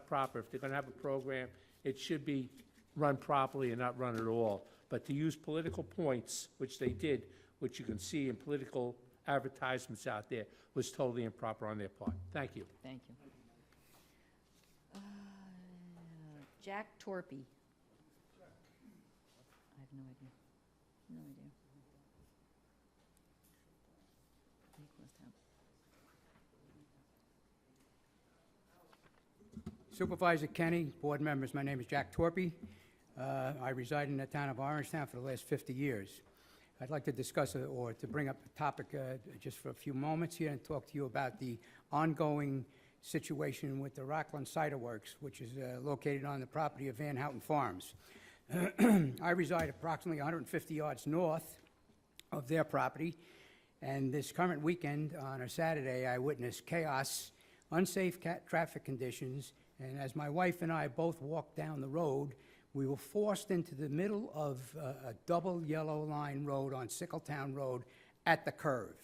proper. If they're going to have a program, it should be run properly and not run at all. But to use political points, which they did, which you can see in political advertisements out there, was totally improper on their part. Thank you.
Thank you. Jack Torpy. I have no idea. No idea. Nicholas Town.
Supervisor Kenny, board members, my name is Jack Torpy. I reside in the town of Orangetown for the last 50 years. I'd like to discuss or to bring up a topic just for a few moments here and talk to you about the ongoing situation with the Rockland Cider Works, which is located on the property of Van Houten Farms. I reside approximately 150 yards north of their property, and this current weekend, on a Saturday, I witnessed chaos, unsafe traffic conditions, and as my wife and I both walked down the road, we were forced into the middle of a double yellow line road on Sickletown Road at the curve.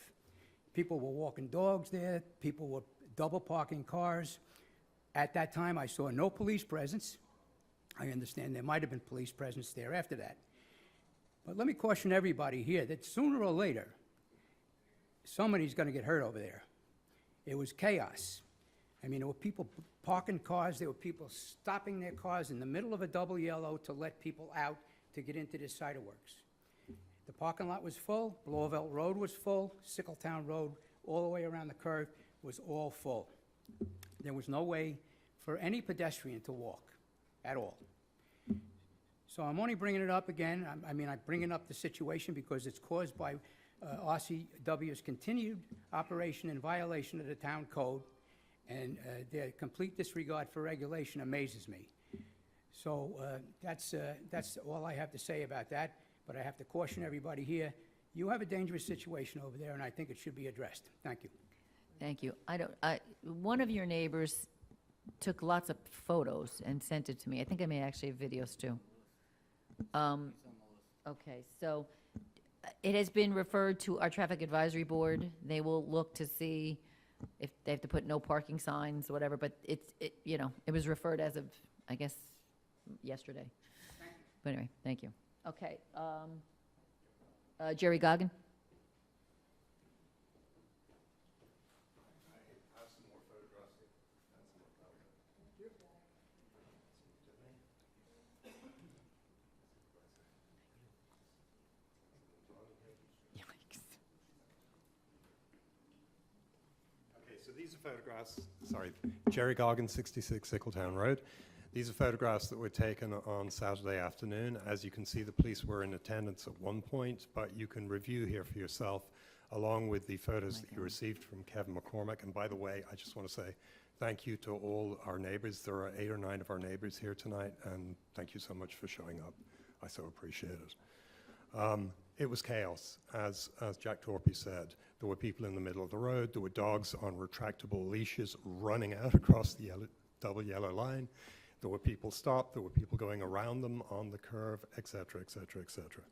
People were walking dogs there, people were double parking cars. At that time, I saw no police presence. I understand there might have been police presence there after that. But let me caution everybody here that sooner or later, somebody's going to get hurt over there. It was chaos. I mean, there were people parking cars, there were people stopping their cars in the middle of a double yellow to let people out to get into this cider works. The parking lot was full, Blauvelt Road was full, Sickletown Road, all the way around the curve, was all full. There was no way for any pedestrian to walk at all. So I'm only bringing it up again. I'm bringing up the situation because it's caused by RCW's continued operation in violation of the town code, and their complete disregard for regulation amazes me. So that's all I have to say about that, but I have to caution everybody here, you have a dangerous situation over there, and I think it should be addressed. Thank you.
Thank you. One of your neighbors took lots of photos and sent it to me. I think I may actually have videos too. Okay, so it has been referred to our traffic advisory board. They will look to see if they have to put no parking signs, or whatever, but it was referred as of, I guess, yesterday. But anyway, thank you. Okay, Jerry Goggin?
So these are photographs, sorry, Jerry Goggin, 66 Sickletown Road. These are photographs that were taken on Saturday afternoon. As you can see, the police were in attendance at one point, but you can review here for yourself, along with the photos that you received from Kevin McCormick. And by the way, I just want to say thank you to all our neighbors. There are 8 or 9 of our neighbors here tonight, and thank you so much for showing up. I so appreciate it. It was chaos, as Jack Torpy said. There were people in the middle of the road. There were dogs on retractable leashes running out across the double yellow line. There were people stopped. There were people going around them on the curve, et cetera, et cetera, et cetera.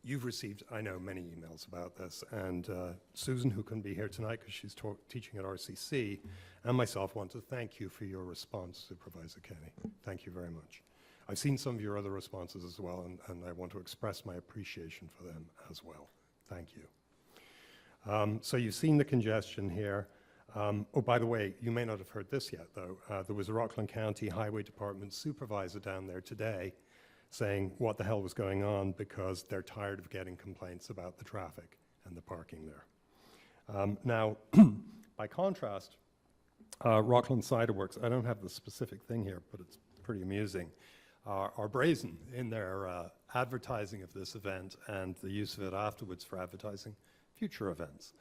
You've received, I know, many emails about this, and Susan, who couldn't be here tonight because she's teaching at RCC, and myself want to thank you for your response, Supervisor Kenny. Thank you very much. I've seen some of your other responses as well, and I want to express my appreciation for them as well. Thank you. So you've seen the congestion here. Oh, by the way, you may not have heard this yet, though. There was a Rockland County Highway Department supervisor down there today saying what the hell was going on because they're tired of getting complaints about the traffic and the parking there. Now, by contrast, Rockland Cider Works, I don't have the specific thing here, but it's pretty amusing, are brazen in their advertising of this event and the use of it afterwards for advertising future events.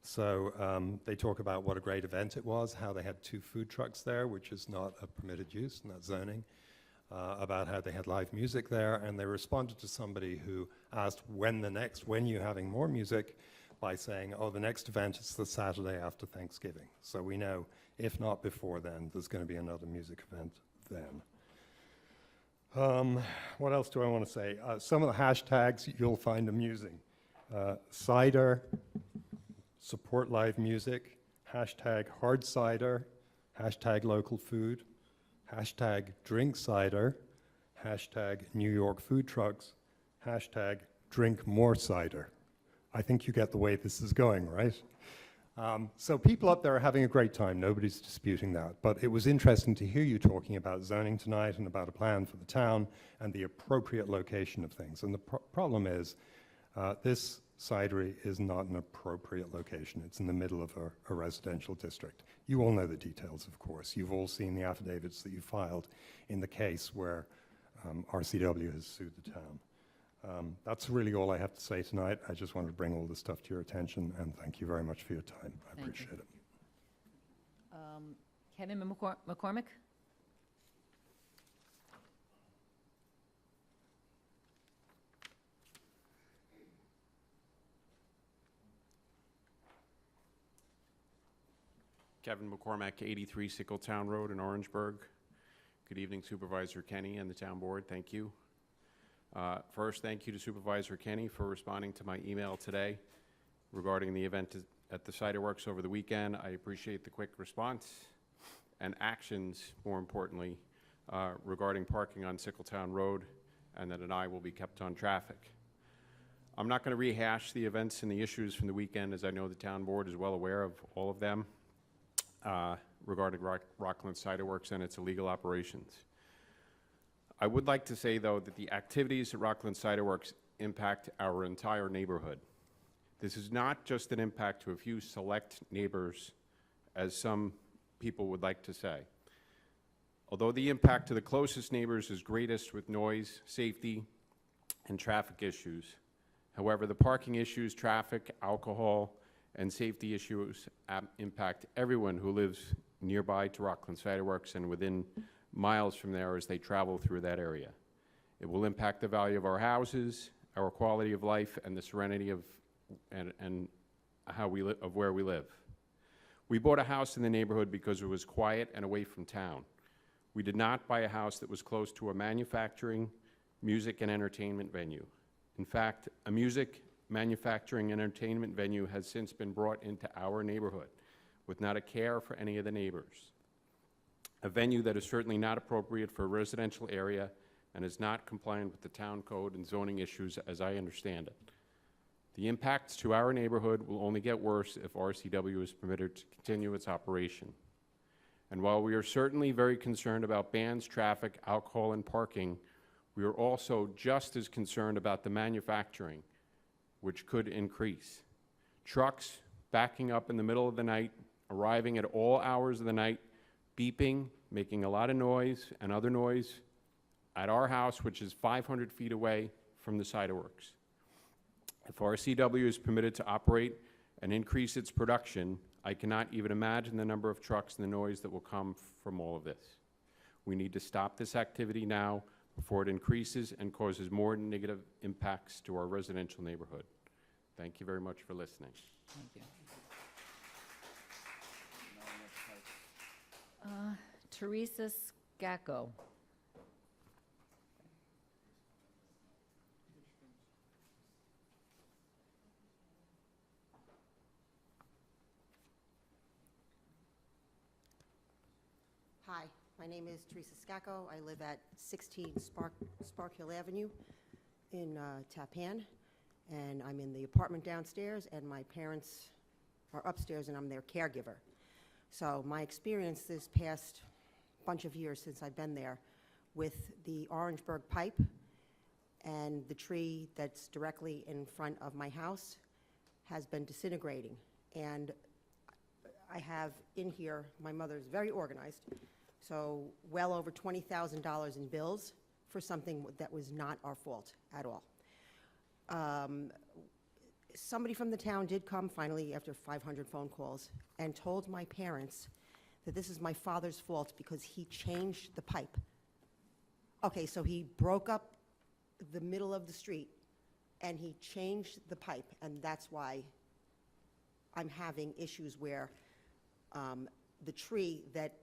So they talk about what a great event it was, how they had 2 food trucks there, which is not a permitted use, not zoning, about how they had live music there, and they responded to somebody who asked when you having more music, by saying, oh, the next event is the Saturday after Thanksgiving. So we know, if not before then, there's going to be another music event then. What else do I want to say? Some of the hashtags you'll find amusing. Cider, support live music, hashtag hard cider, hashtag local food, hashtag drink cider, hashtag New York food trucks, hashtag drink more cider. I think you get the way this is going, right? So people up there are having a great time. Nobody's disputing that. But it was interesting to hear you talking about zoning tonight and about a plan for the town and the appropriate location of things. And the problem is this cidery is not an appropriate location. It's in the middle of a residential district. You all know the details, of course. You've all seen the affidavits that you filed in the case where RCW has sued the town. That's really all I have to say tonight. I just wanted to bring all this stuff to your attention, and thank you very much for your time. I
Thank you.
appreciate it.
Kevin McCormick?
Kevin McCormack, 83 Sickletown Road in Orangeburg. Good evening, Supervisor Kenny and the town board. Thank you. First, thank you to Supervisor Kenny for responding to my email today regarding the event at the Cider Works over the weekend. I appreciate the quick response and actions, more importantly, regarding parking on Sickletown Road, and that an eye will be kept on traffic. I'm not going to rehash the events and the issues from the weekend, as I know the town board is well aware of all of them. Regarding Rockland Cider Works and its illegal operations. I would like to say, though, that the activities at Rockland Cider Works impact our entire neighborhood. This is not just an impact to a few select neighbors, as some people would like to say. Although the impact to the closest neighbors is greatest with noise, safety, and traffic issues, however, the parking issues, traffic, alcohol, and safety issues impact everyone who lives nearby to Rockland Cider Works and within miles from there as they travel through that area. It will impact the value of our houses, our quality of life, and the serenity of how we of where we live. We bought a house in the neighborhood because it was quiet and away from town. We did not buy a house that was close to a manufacturing, music, and entertainment venue. In fact, a music, manufacturing, and entertainment venue has since been brought into our neighborhood with not a care for any of the neighbors. A venue that is certainly not appropriate for a residential area and is not compliant with the town code and zoning issues as I understand it. The impacts to our neighborhood will only get worse if RCW is permitted to continue its operation. And while we are certainly very concerned about bans, traffic, alcohol, and parking, we are also just as concerned about the manufacturing, which could increase. Trucks backing up in the middle of the night, arriving at all hours of the night, beeping, making a lot of noise and other noise at our house, which is 500 feet away from the cider works. If RCW is permitted to operate and increase its production, I cannot even imagine the number of trucks and the noise that will come from all of this. We need to stop this activity now before it increases and causes more negative impacts to our residential neighborhood. Thank you very much for listening.
Thank you. Teresa Scacco.
Hi, my name is Teresa Scacco. I live at 16 Spark Hill Avenue in Tappan, and I'm in the apartment downstairs, and my parents are upstairs, and I'm their caregiver. So my experience this past bunch of years since I've been there with the Orangeburg pipe and the tree that's directly in front of my house has been disintegrating. And I have in here, my mother's very organized, so well over $20,000 in bills for something that was not our fault at all. Somebody from the town did come finally after 500 phone calls and told my parents that this is my father's fault because he changed the pipe. Okay, so he broke up the middle of the street and he changed the pipe, and that's why I'm having issues where the tree that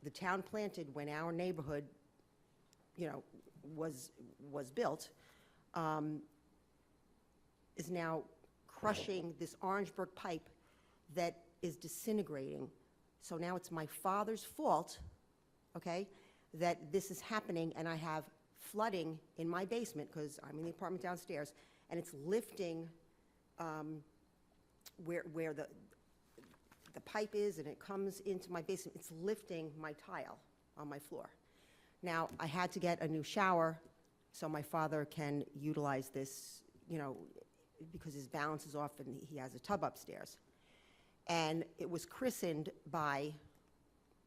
the town planted when our neighborhood, was built, is now crushing this Orangeburg pipe that is disintegrating. So now it's my father's fault, okay, that this is happening, and I have flooding in my basement because I'm in the apartment downstairs, and it's lifting where the pipe is, and it comes into my basement. It's lifting my tile on my floor. Now, I had to get a new shower so my father can utilize this, because his balance is off and he has a tub upstairs. And it was christened by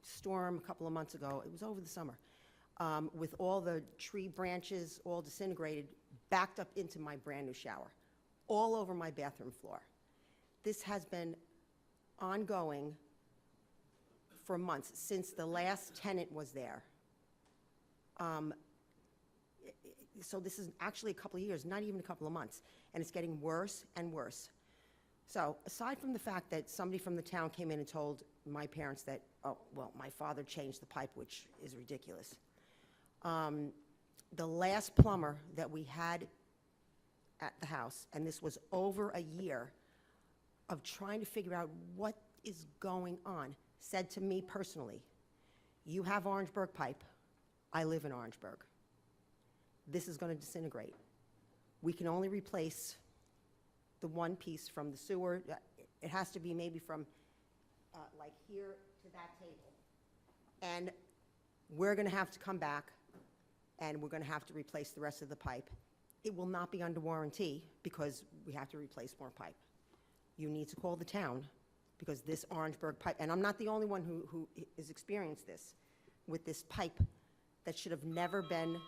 storm a couple of months ago. It was over the summer, with all the tree branches all disintegrated, backed up into my brand-new shower, all over my bathroom floor. This has been ongoing for months, since the last tenant was there. So this is actually a couple of years, not even a couple of months, and it's getting worse and worse. So aside from the fact that somebody from the town came in and told my parents that, oh, well, my father changed the pipe, which is ridiculous. The last plumber that we had at the house, and this was over a year of trying to figure out what is going on, said to me personally, you have Orangeburg pipe, I live in Orangeburg. This is going to disintegrate. We can only replace the one piece from the sewer. It has to be maybe from like here to that table. And we're going to have to come back and we're going to have to replace the rest of the pipe. It will not be under warranty because we have to replace more pipe. You need to call the town because this Orangeburg pipe, and I'm not the only one who has experienced this, with this pipe that should have never been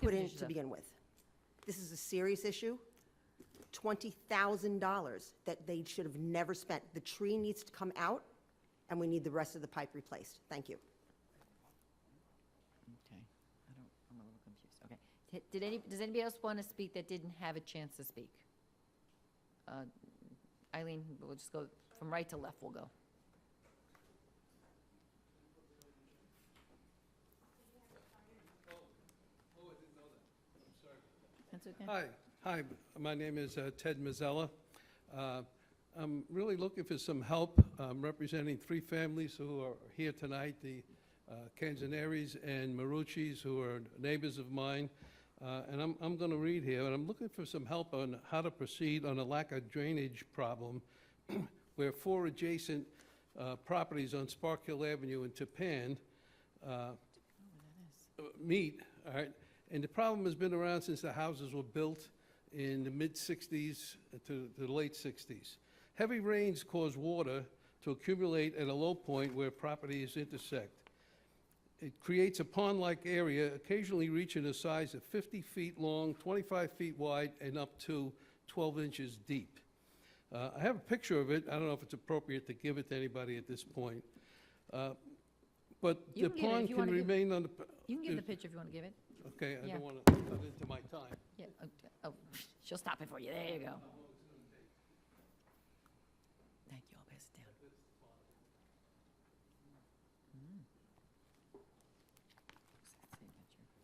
put in to begin with. This is a serious issue. $20,000 that they should have never spent. The tree needs to come out, and we need the rest of the pipe replaced. Thank you.
Okay, I'm a little confused, okay. Does anybody else want to speak that didn't have a chance to speak? Eileen, we'll just go from right to left, we'll go. That's okay.
Hi, my name is Ted Mazzella. I'm really looking for some help. I'm representing three families who are here tonight, the Canzanares and Marucci's, who are neighbors of mine. And I'm going to read here, and I'm looking for some help on how to proceed on a lack of drainage problem where four adjacent properties on Spark Hill Avenue in Tappan meet, all right? And the problem has been around since the houses were built in the mid-'60s to the late '60s. Heavy rains cause water to accumulate at a low point where properties intersect. It creates a pond-like area, occasionally reaching a size of 50 feet long, 25 feet wide, and up to 12 inches deep. I have a picture of it. I don't know if it's appropriate to give it to anybody at this point. But
You
the
can give it if
pond
you
can
wanna give-
remain on the...
You can give the picture if you want to give it.
Okay, I
Yeah.
don't want to cut into my time.
Yeah, oh, she'll stop it for you, there you go. Thank you, I'll pass it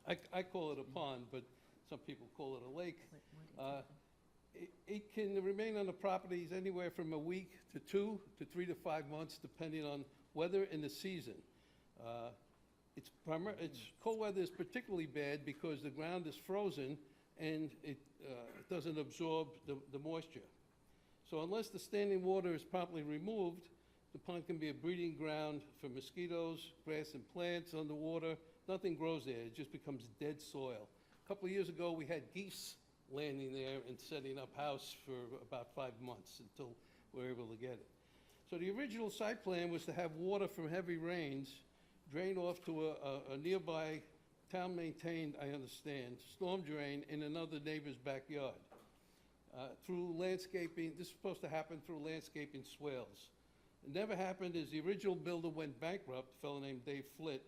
down.
I call it a pond, but some people call it a lake. It can remain on the properties anywhere from a week to 2 to 3 to 5 months, depending on weather and the season. It's cold weather is particularly bad because the ground is frozen and it doesn't absorb the moisture. So unless the standing water is properly removed, the pond can be a breeding ground for mosquitoes, grass and plants underwater. Nothing grows there, it just becomes dead soil. A couple of years ago, we had geese landing there and setting up house for about 5 months until we were able to get it. So the original site plan was to have water from heavy rains drain off to a nearby town-maintained, I understand, storm drain in another neighbor's backyard. Through landscaping, this is supposed to happen through landscaping swales. It never happened as the original builder went bankrupt, a fellow named Dave Flitt,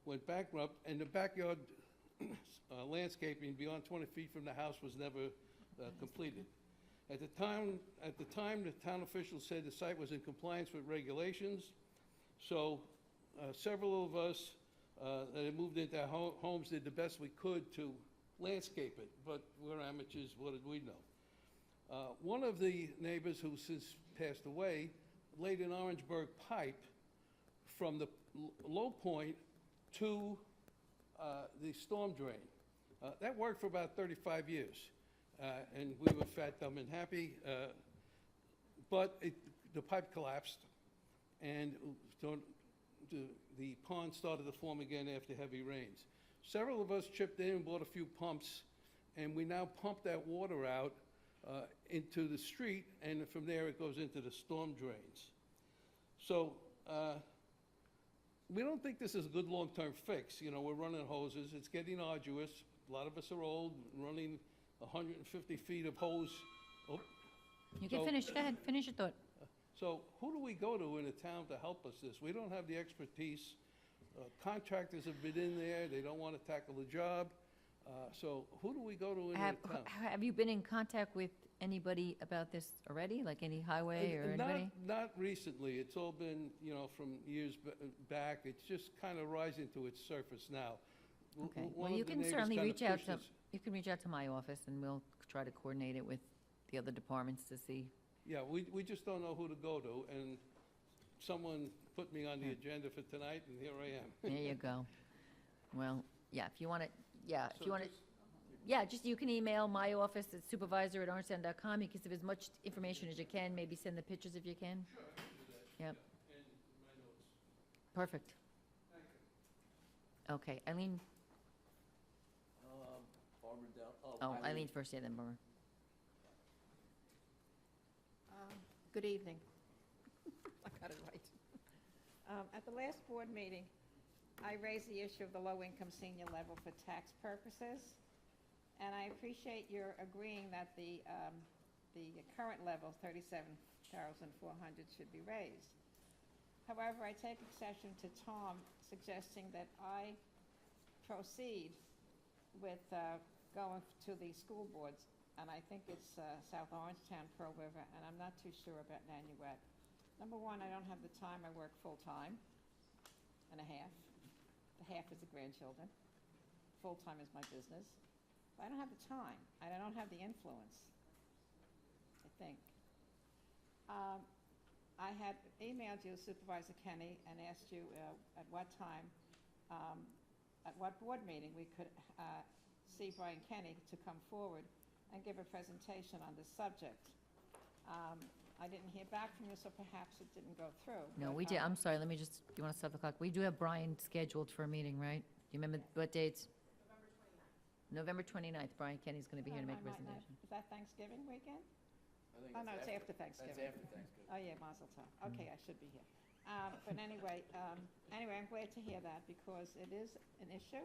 went bankrupt, and the backyard landscaping beyond 20 feet from the house was never completed. At the time, the town officials said the site was in compliance with regulations, so several of us that had moved into our homes did the best we could to landscape it, but we're amateurs, what did we know? One of the neighbors who since passed away laid an Orangeburg pipe from the low point to the storm drain. That worked for about 35 years, and we were fat, dumb, and happy, but the pipe collapsed, and the pond started to form again after heavy rains. Several of us chipped in and bought a few pumps and we now pump that water out into the street, and from there it goes into the storm drains. So we don't think this is a good long-term fix. You know, we're running hoses, it's getting arduous. A lot of us are old, running 150 feet of hose. Oh,
You can
so-
finish, go ahead, finish your thought.
So who do we go to in a town to help us this? We don't have the expertise. Contractors have been in there, they don't want to tackle the job. So who do we go to in a
Have,
town?
have you been in contact with anybody about this already, like any highway or anybody?
Not recently. It's all been, you know, from years back. It's just kind of rising to its surface now.
Okay,
One
well,
of
you
the
can
neighbors
certainly
kinda
reach out
pushed
to,
us-
you can reach out to my office, and we'll try to coordinate it with the other departments to see.
Yeah, we just don't know who to go to, and someone put me on the agenda for tonight, and here I am.
There you go. Well, yeah, if you want to, yeah, if
So
you want to,
just-
yeah, just, you can email my office at supervisor@orangetown.com. You can give as much information as you can, maybe send the pictures if you can.
Sure, I can do that.
Yep,
Yeah, and my notes.
perfect.
Thank you.
Okay, Eileen,
Barbara Dell,
oh, Eileen first, yeah, then Barbara.
Good evening. I got it right. At the last board meeting, I raised the issue of the low-income senior level for tax purposes, and I appreciate your agreeing that the current level, $37,400, should be raised. However, I take exception to Tom suggesting that I proceed with going to the school boards, and I think it's South Orangetown, Pearl River, and I'm not too sure about Nanuet. Number one, I don't have the time. I work full-time and a half. The half is the grandchildren. Full-time is my business. I don't have the time, and I don't have the influence, I think. I had emailed you, Supervisor Kenny, and asked you at what time, at what board meeting we could see Brian Kenny to come forward and give a presentation on this subject. I didn't hear back from you, so perhaps it didn't go through.
No,
but,
we did, I'm sorry, let me just, you want to stop the clock? We do have Brian scheduled for a meeting, right? Do you remember what dates? November 29th, Brian Kenny's going to be here to make a presentation.
Is that Thanksgiving weekend?
I think
Oh, no, it's after Thanksgiving.
That's after Thanksgiving.
Oh, yeah, Mazel Tov. Okay, I should be here. But anyway, I'm glad to hear that because it is an issue,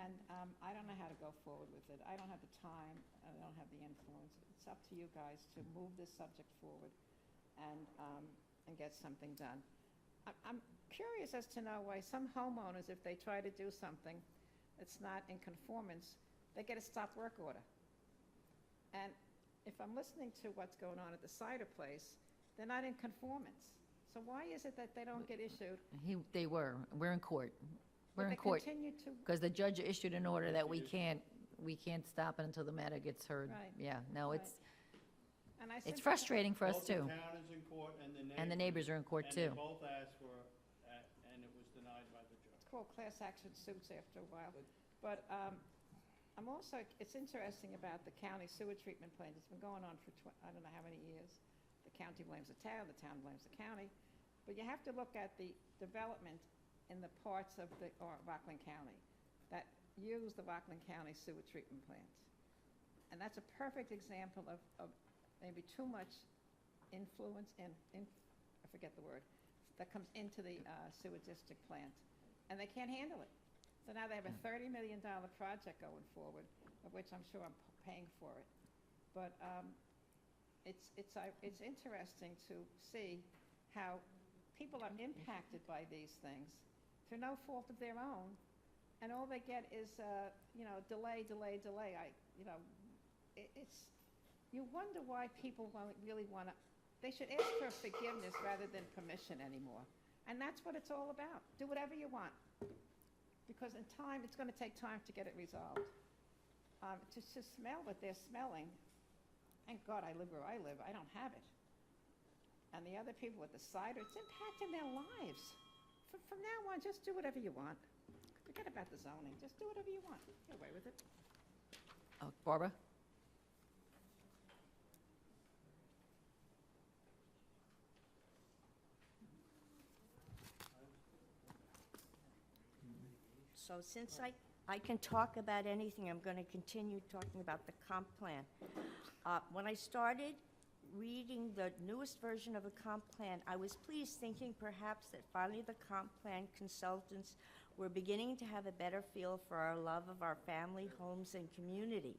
and I don't know how to go forward with it. I don't have the time, I don't have the influence. It's up to you guys to move this subject forward and get something done. I'm curious as to know why some homeowners, if they try to do something that's not in conformance, they get a stop work order. And if I'm listening to what's going on at the cider place, they're not in conformance. So why is it that they don't get issued?
They were, we're in court. We're
But
in court.
They continue to,
Because the judge issued an order that we can't stop it until the matter gets heard.
Right,
Yeah, no,
right. And I
it's
sympathize-
frustrating for us
Both
too.
the town is in court and the neighbors.
And the neighbors are in court
And
too.
they both asked for, and it was denied by the judge.
It's called class action suits after a while. But I'm also, it's interesting about the county sewer treatment plant. It's been going on for I don't know how many years. The county blames the town blames the county. But you have to look at the development in the parts of the Rockland County that use the Rockland County sewer treatment plant. And that's a perfect example of maybe too much influence I forget the word, that comes into the sewer district plant. And they can't handle it. So now they have a $30 million project going forward, of which I'm sure I'm paying for it. But it's interesting to see how people are impacted by these things through no fault of their own, and all they get is delay. You wonder why people really want to. They should ask for forgiveness rather than permission anymore, and that's what it's all about. Do whatever you want. Because in time, it's going to take time to get it resolved. To smell what they're smelling, thank God I live where I live, I don't have it. And the other people with the cider, it's impacting their lives. From now on, just do whatever you want. Forget about the zoning, just do whatever you want. Get away with it.
Barbara?
So since I I can talk about anything. I'm going to continue talking about the comp plan. When I started reading the newest version of the comp plan, I was pleased, thinking perhaps that finally the comp plan consultants were beginning to have a better feel for our love of our family, homes, and community.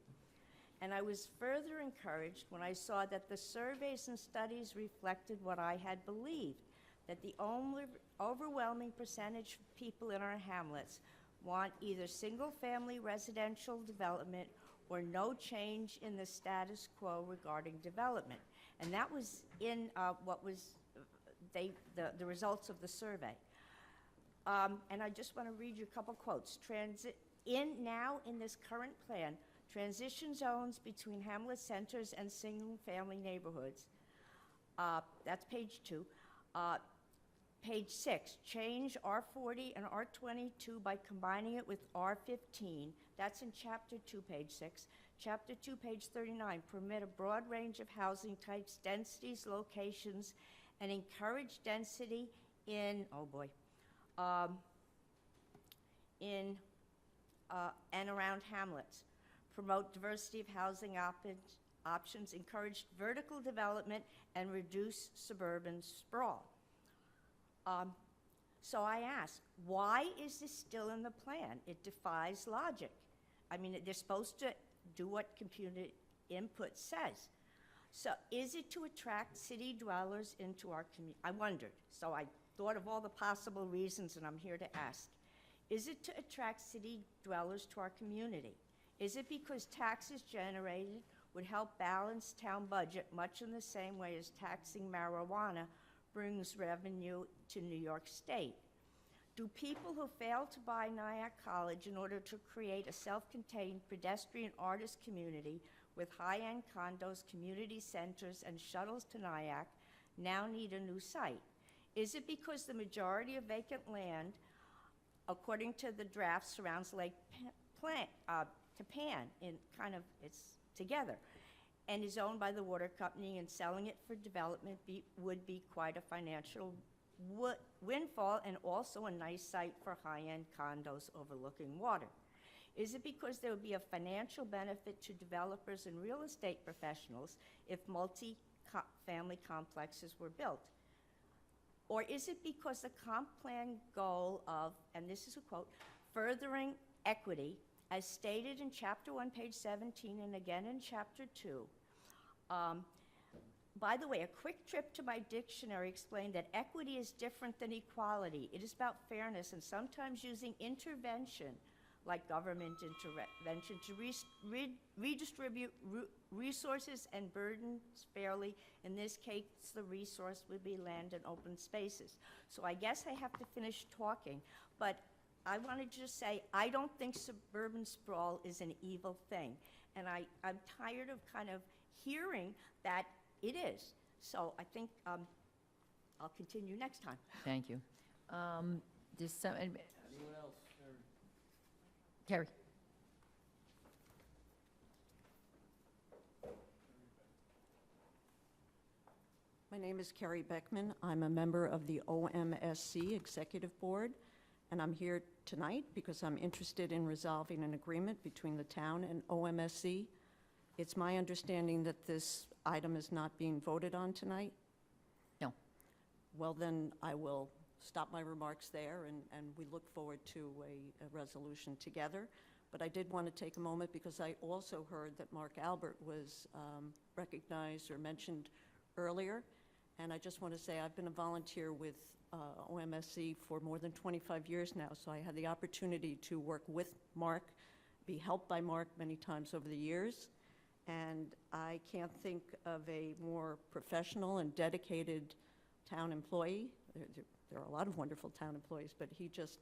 And I was further encouraged when I saw that the surveys and studies reflected what I had believed, that the overwhelming percentage of people in our hamlets want either single-family residential development or no change in the status quo regarding development. And that was in what was the results of the survey. And I just want to read you a couple quotes. Now in this current plan, transition zones between hamlet centers and single-family neighborhoods. That's page 2. Page 6, change R40 and R22 by combining it with R15. That's in Chapter 2, page 6. Chapter 2, page 39, permit a broad range of housing types, densities, locations, and encourage density in, in and around hamlets. Promote diversity of housing options, encourage vertical development, and reduce suburban sprawl. So I ask, why is this still in the plan? It defies logic. I mean, they're supposed to do what computer input says. So is it to attract city dwellers into our community? I wondered. So I thought of all the possible reasons, and I'm here to ask. Is it to attract city dwellers to our community? Is it because taxes generated would help balance town budget much in the same way as taxing marijuana brings revenue to New York State? Do people who fail to buy Nyack College in order to create a self-contained pedestrian artist community with high-end condos, community centers, and shuttles to Nyack now need a new site? Is it because the majority of vacant land, according to the draft, surrounds Lake Tapan, it's together, and is owned by the water company, and selling it for development would be quite a financial windfall and also a nice site for high-end condos overlooking water? Is it because there would be a financial benefit to developers and real estate professionals if multi-family complexes were built? Or is it because the comp plan goal of, and this is a quote, furthering equity, as stated in Chapter 1, page 17, and again in Chapter 2. By the way, a quick trip to my dictionary explained that equity is different than equality. It is about fairness and sometimes using intervention, like government intervention, to redistribute resources and burdens fairly. In this case, the resource would be land and open spaces. So I guess I have to finish talking, but I wanted to just say, I don't think suburban sprawl is an evil thing. And I'm tired of kind of hearing that it is. So I think I'll continue next time.
Thank you.
Anyone else?
Carrie.
My name is Carrie Beckman. I'm a member of the OMSC Executive Board, and I'm here tonight because I'm interested in resolving an agreement between the town and OMSC. It's my understanding that this item is not being voted on tonight?
No.
Well, then I will stop my remarks there, and we look forward to a resolution together. But I did want to take a moment because I also heard that Mark Albert was recognized or mentioned earlier. And I just want to say I've been a volunteer with OMSC for more than 25 years now, so I had the opportunity to work with Mark, be helped by Mark many times over the years. And I can't think of a more professional and dedicated town employee. There are a lot of wonderful town employees, but he just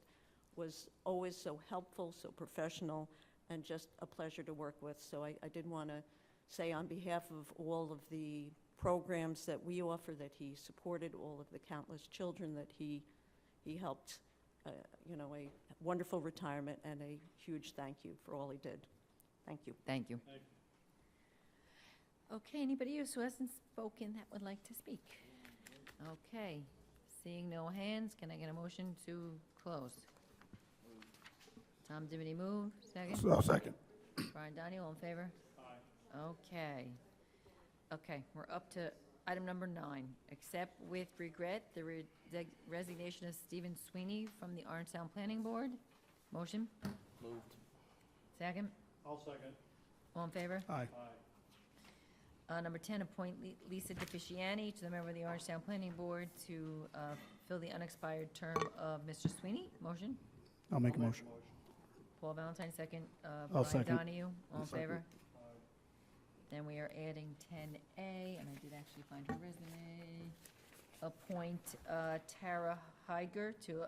was always so helpful, so professional, and just a pleasure to work with. So I did want to say on behalf of all of the programs that we offer, that he supported, all of the countless children that he helped, a wonderful retirement and a huge thank you for all he did. Thank you.
Thank you. Okay, anybody else who hasn't spoken that would like to speak? Okay, seeing no hands, can I get a motion to close? Tom Dimity moved, second.
I'll second.
Brian Donahue, all in favor? Aye. Okay. Okay, we're up to item number 9. Accept with regret the resignation of Stephen Sweeney from the Orangetown Planning Board. Motion?
Moved.
Second?
I'll second.
All in favor?
Aye.
Number 10, appoint Lisa DeFisciani to the member of the Orangetown Planning Board to fill the unexpired term of Mr. Sweeney. Motion?
I'll make a motion.
Paul Valentine, second.
I'll
Brian
second.
Donahue, all
I'll
in
second.
favor? Then we are adding 10A, and I did actually find her resume. Appoint Tara Heiger to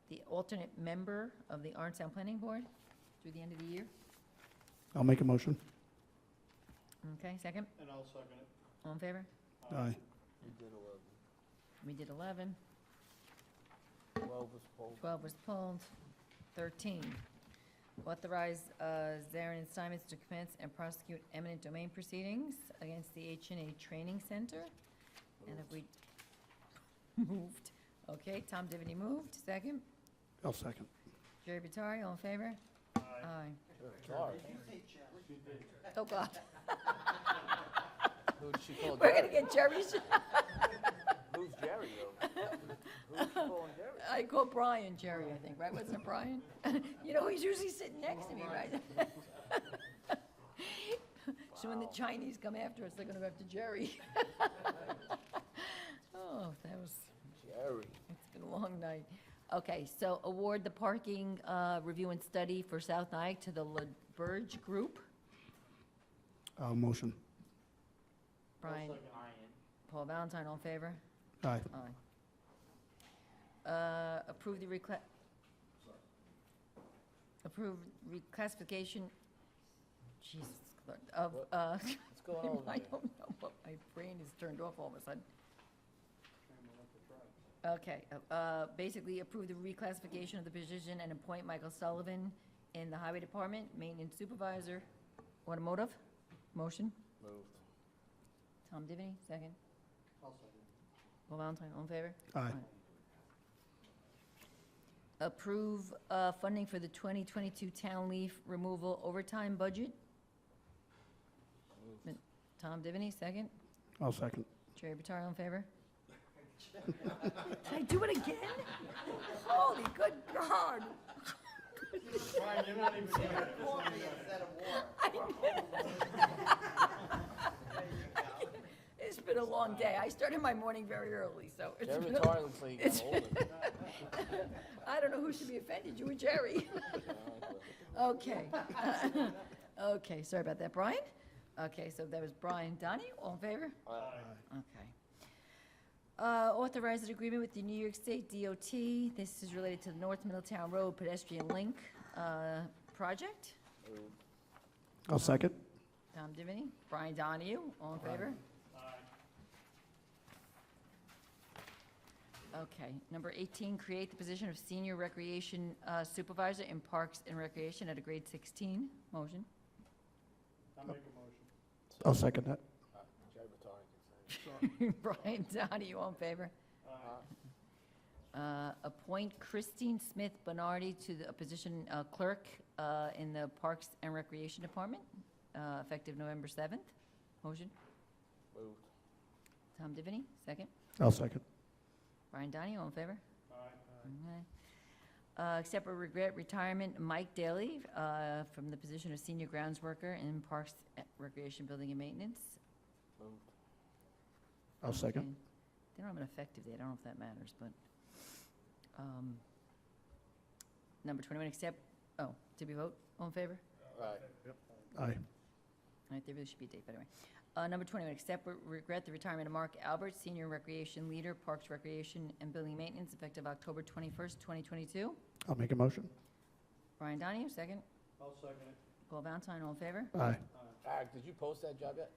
the alternate member of the Orangetown Planning Board through the end of the year.
I'll make a motion.
Okay, second.
And I'll second it.
All in favor?
Aye.
We did 11.
12 was pulled.
12 was pulled. 13, authorize Zarin and Simons to commence and prosecute eminent domain proceedings against the H&A Training Center. And if we moved, okay, Tom Divity moved, second.
I'll second.
Jerry Vitari, all in favor? Aye.
Sorry.
Oh, God.
Who did she call
We're
Jerry?
gonna get Jerry's.
Who's Jerry, though? Who's she calling Jerry?
I call Brian Jerry, I think, right? Wasn't it Brian? You know, he's usually sitting next to me, right? So when the Chinese come after us, they're gonna go after Jerry. Oh, that was,
Jerry.
it's been a long night. Okay, so award the parking review and study for South Nyack to the LaBerge Group.
Motion.
Brian, Paul Valentine, all in favor?
Aye.
Approve the approve reclassification, Jesus, of,
What's going on
I
there?
don't know, but my brain is turned off all of a sudden. Okay, basically approve the reclassification of the position and appoint Michael Sullivan in the Highway Department, Maintenance Supervisor, Automotive. Motion?
Moved.
Tom Divany, second.
I'll second.
Paul Valentine, all in favor?
Aye.
Approve funding for the 2022 town leaf removal overtime budget. Tom Divany, second.
I'll second.
Jerry Vitari, all in favor? Did I do it again? Holy good God.
Brian, you're not even here.
It's been a long day. I started my morning very early, so. it's
Jerry
been a-
Vitari looks like he's older.
I don't know who should be offended, you or Jerry. Okay. Okay, sorry about that. Brian? Okay, so that was Brian Donahue, all in favor? Okay. Authorize an agreement with the New York State DOT. This is related to the North Middletown Road pedestrian link project.
I'll second.
Tom Divany, Brian Donahue, all in favor? Okay, number 18, create the position of Senior Recreation Supervisor in Parks and Recreation at a grade 16. Motion.
I'll make a motion.
I'll second that.
Jerry Vitari can say.
Brian Donahue, all in favor? Appoint Christine Smith Bernardi to the position clerk in the Parks and Recreation Department, effective November 7th. Motion.
Moved.
Tom Divany, second.
I'll second.
Brian Donahue, all in favor?
Aye.
Okay. Accept or regret retirement Mike Daly from the position of Senior Grounds Worker in Parks, Recreation, Building and Maintenance.
Moved.
I'll second.
Okay. They don't have an effective date, I don't know if that matters, but. Number 21, accept, did we vote? All in favor?
Right.
Aye.
All right, there really should be a date, by the way. Number 21, accept or regret the retirement of Mark Albert, Senior Recreation Leader, Parks, Recreation, and Building Maintenance, effective October 21st, 2022.
I'll make a motion.
Brian Donahue, second.
I'll second it.
Paul Valentine, all in favor?
Aye.
Eric, did you post that job yet?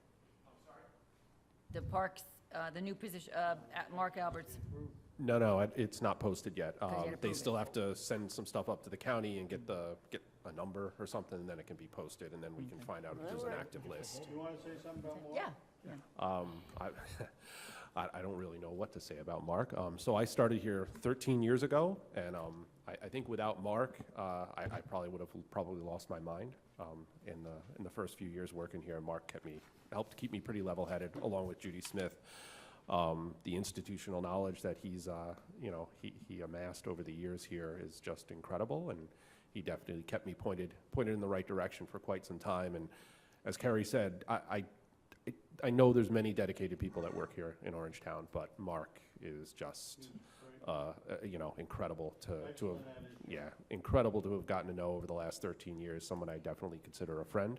The Parks, the new position, Mark Albert's.
No, it's not posted yet.
you gotta
They
prove
still have to send some stuff up to the county and get a number or something, and then it can be posted, and then we can find out if there's an active list.
You want to say something about more?
Yeah.
I don't really know what to say about Mark. So I started here 13 years ago, and I think without Mark, I probably would have lost my mind in the first few years working here. Mark helped keep me pretty level-headed, along with Judy Smith. The institutional knowledge that he amassed over the years here is just incredible, and he definitely kept me pointed in the right direction for quite some time. And as Kerry said, I know there's many dedicated people that work here in Orangetown, but Mark is just, incredible incredible to have gotten to know over the last 13 years. Someone I definitely consider a friend,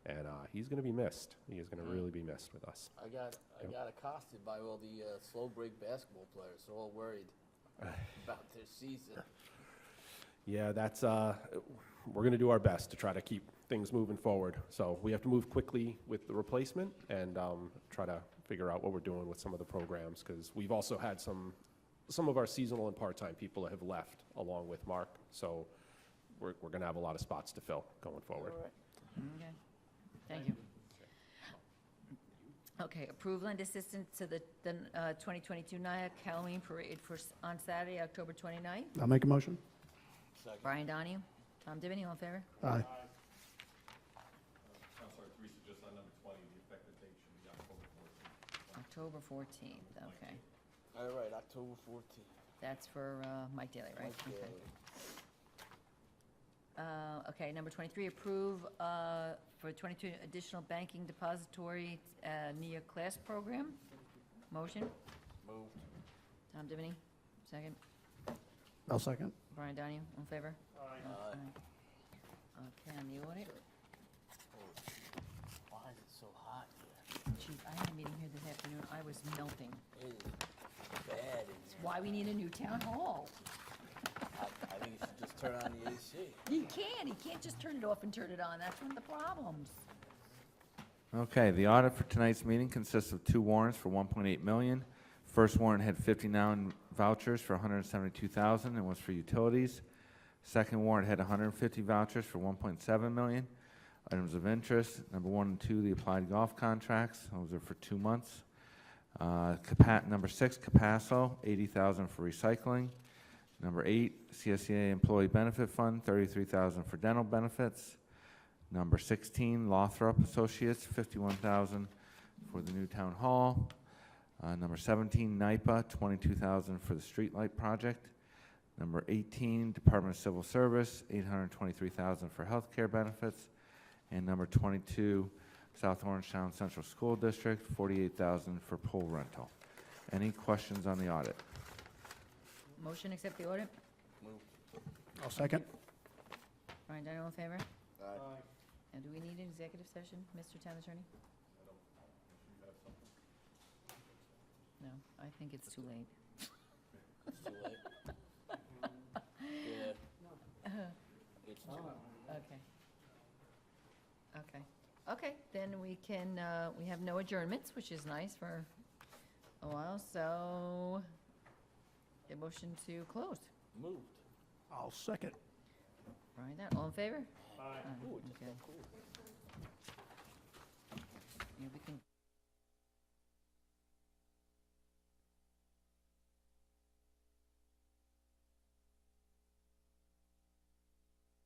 and he's going to be missed. He is going to really be missed with us.
I got accosted by all the slow break basketball players. They're all worried about their season.
Yeah, that's, we're going to do our best to try to keep things moving forward. So we have to move quickly with the replacement and try to figure out what we're doing with some of the programs, because we've also had some of our seasonal and part-time people that have left along with Mark. So we're going to have a lot of spots to fill going forward.
All right.
Okay, thank you. Okay, approval and assistance to the 2022 Nyack Halloween Parade on Saturday, October 29th.
I'll make a motion.
Second.
Brian Donahue, Tom Divany, all in favor?
Aye.
Councilor Teresa, just on number 20, the effective date should be
October
October 14th.
14th, okay.
All right, October 14th.
That's for Mike Daly, right?
Mike
Okay.
Daly.
Okay, number 23, approve for 22 additional banking depository NIA class program. Motion,
Moved.
Tom Divany, second.
I'll second.
Brian Donahue, all in favor?
Aye.
Okay, on the audit.
Why is it so hot here?
Chief, I had a meeting here this afternoon, I was melting.
It is bad in
It's
here.
why we need a new town hall.
I think you should just turn on the AC.
You can't just turn it off and turn it on, that's one of the problems.
Okay, the audit for tonight's meeting consists of 2 warrants for $1.8 million. First warrant had 59 vouchers for $172,000 and was for utilities. Second warrant had 150 vouchers for $1.7 million. Items of interest, number 1 and 2, the applied golf contracts. Those are for 2 months. Number 6, Capasso, $80,000 for recycling. Number 8, CSEA Employee Benefit Fund, $33,000 for dental benefits. Number 16, Lothrop Associates, $51,000 for the new town hall. Number 17, NIPA, $22,000 for the streetlight project. Number 18, Department of Civil Service, $823,000 for healthcare benefits. And number 22, South Orangetown Central School District, $48,000 for pool rental. Any questions on the audit?
Motion, accept the audit.
Moved.
I'll second.
Brian Donahue, all in favor?
Aye.
And do we need an executive session, Mr. Town Attorney? No, I think it's too late.
It's too late. Yeah. It's too late.
Okay. Okay. Okay, then we can, we have no adjournments, which is nice for a while, so a motion to close.
Moved.
I'll second.
Brian, that, all in favor?
Aye. Ooh, it just
Okay.
got cool.
Yeah, we can.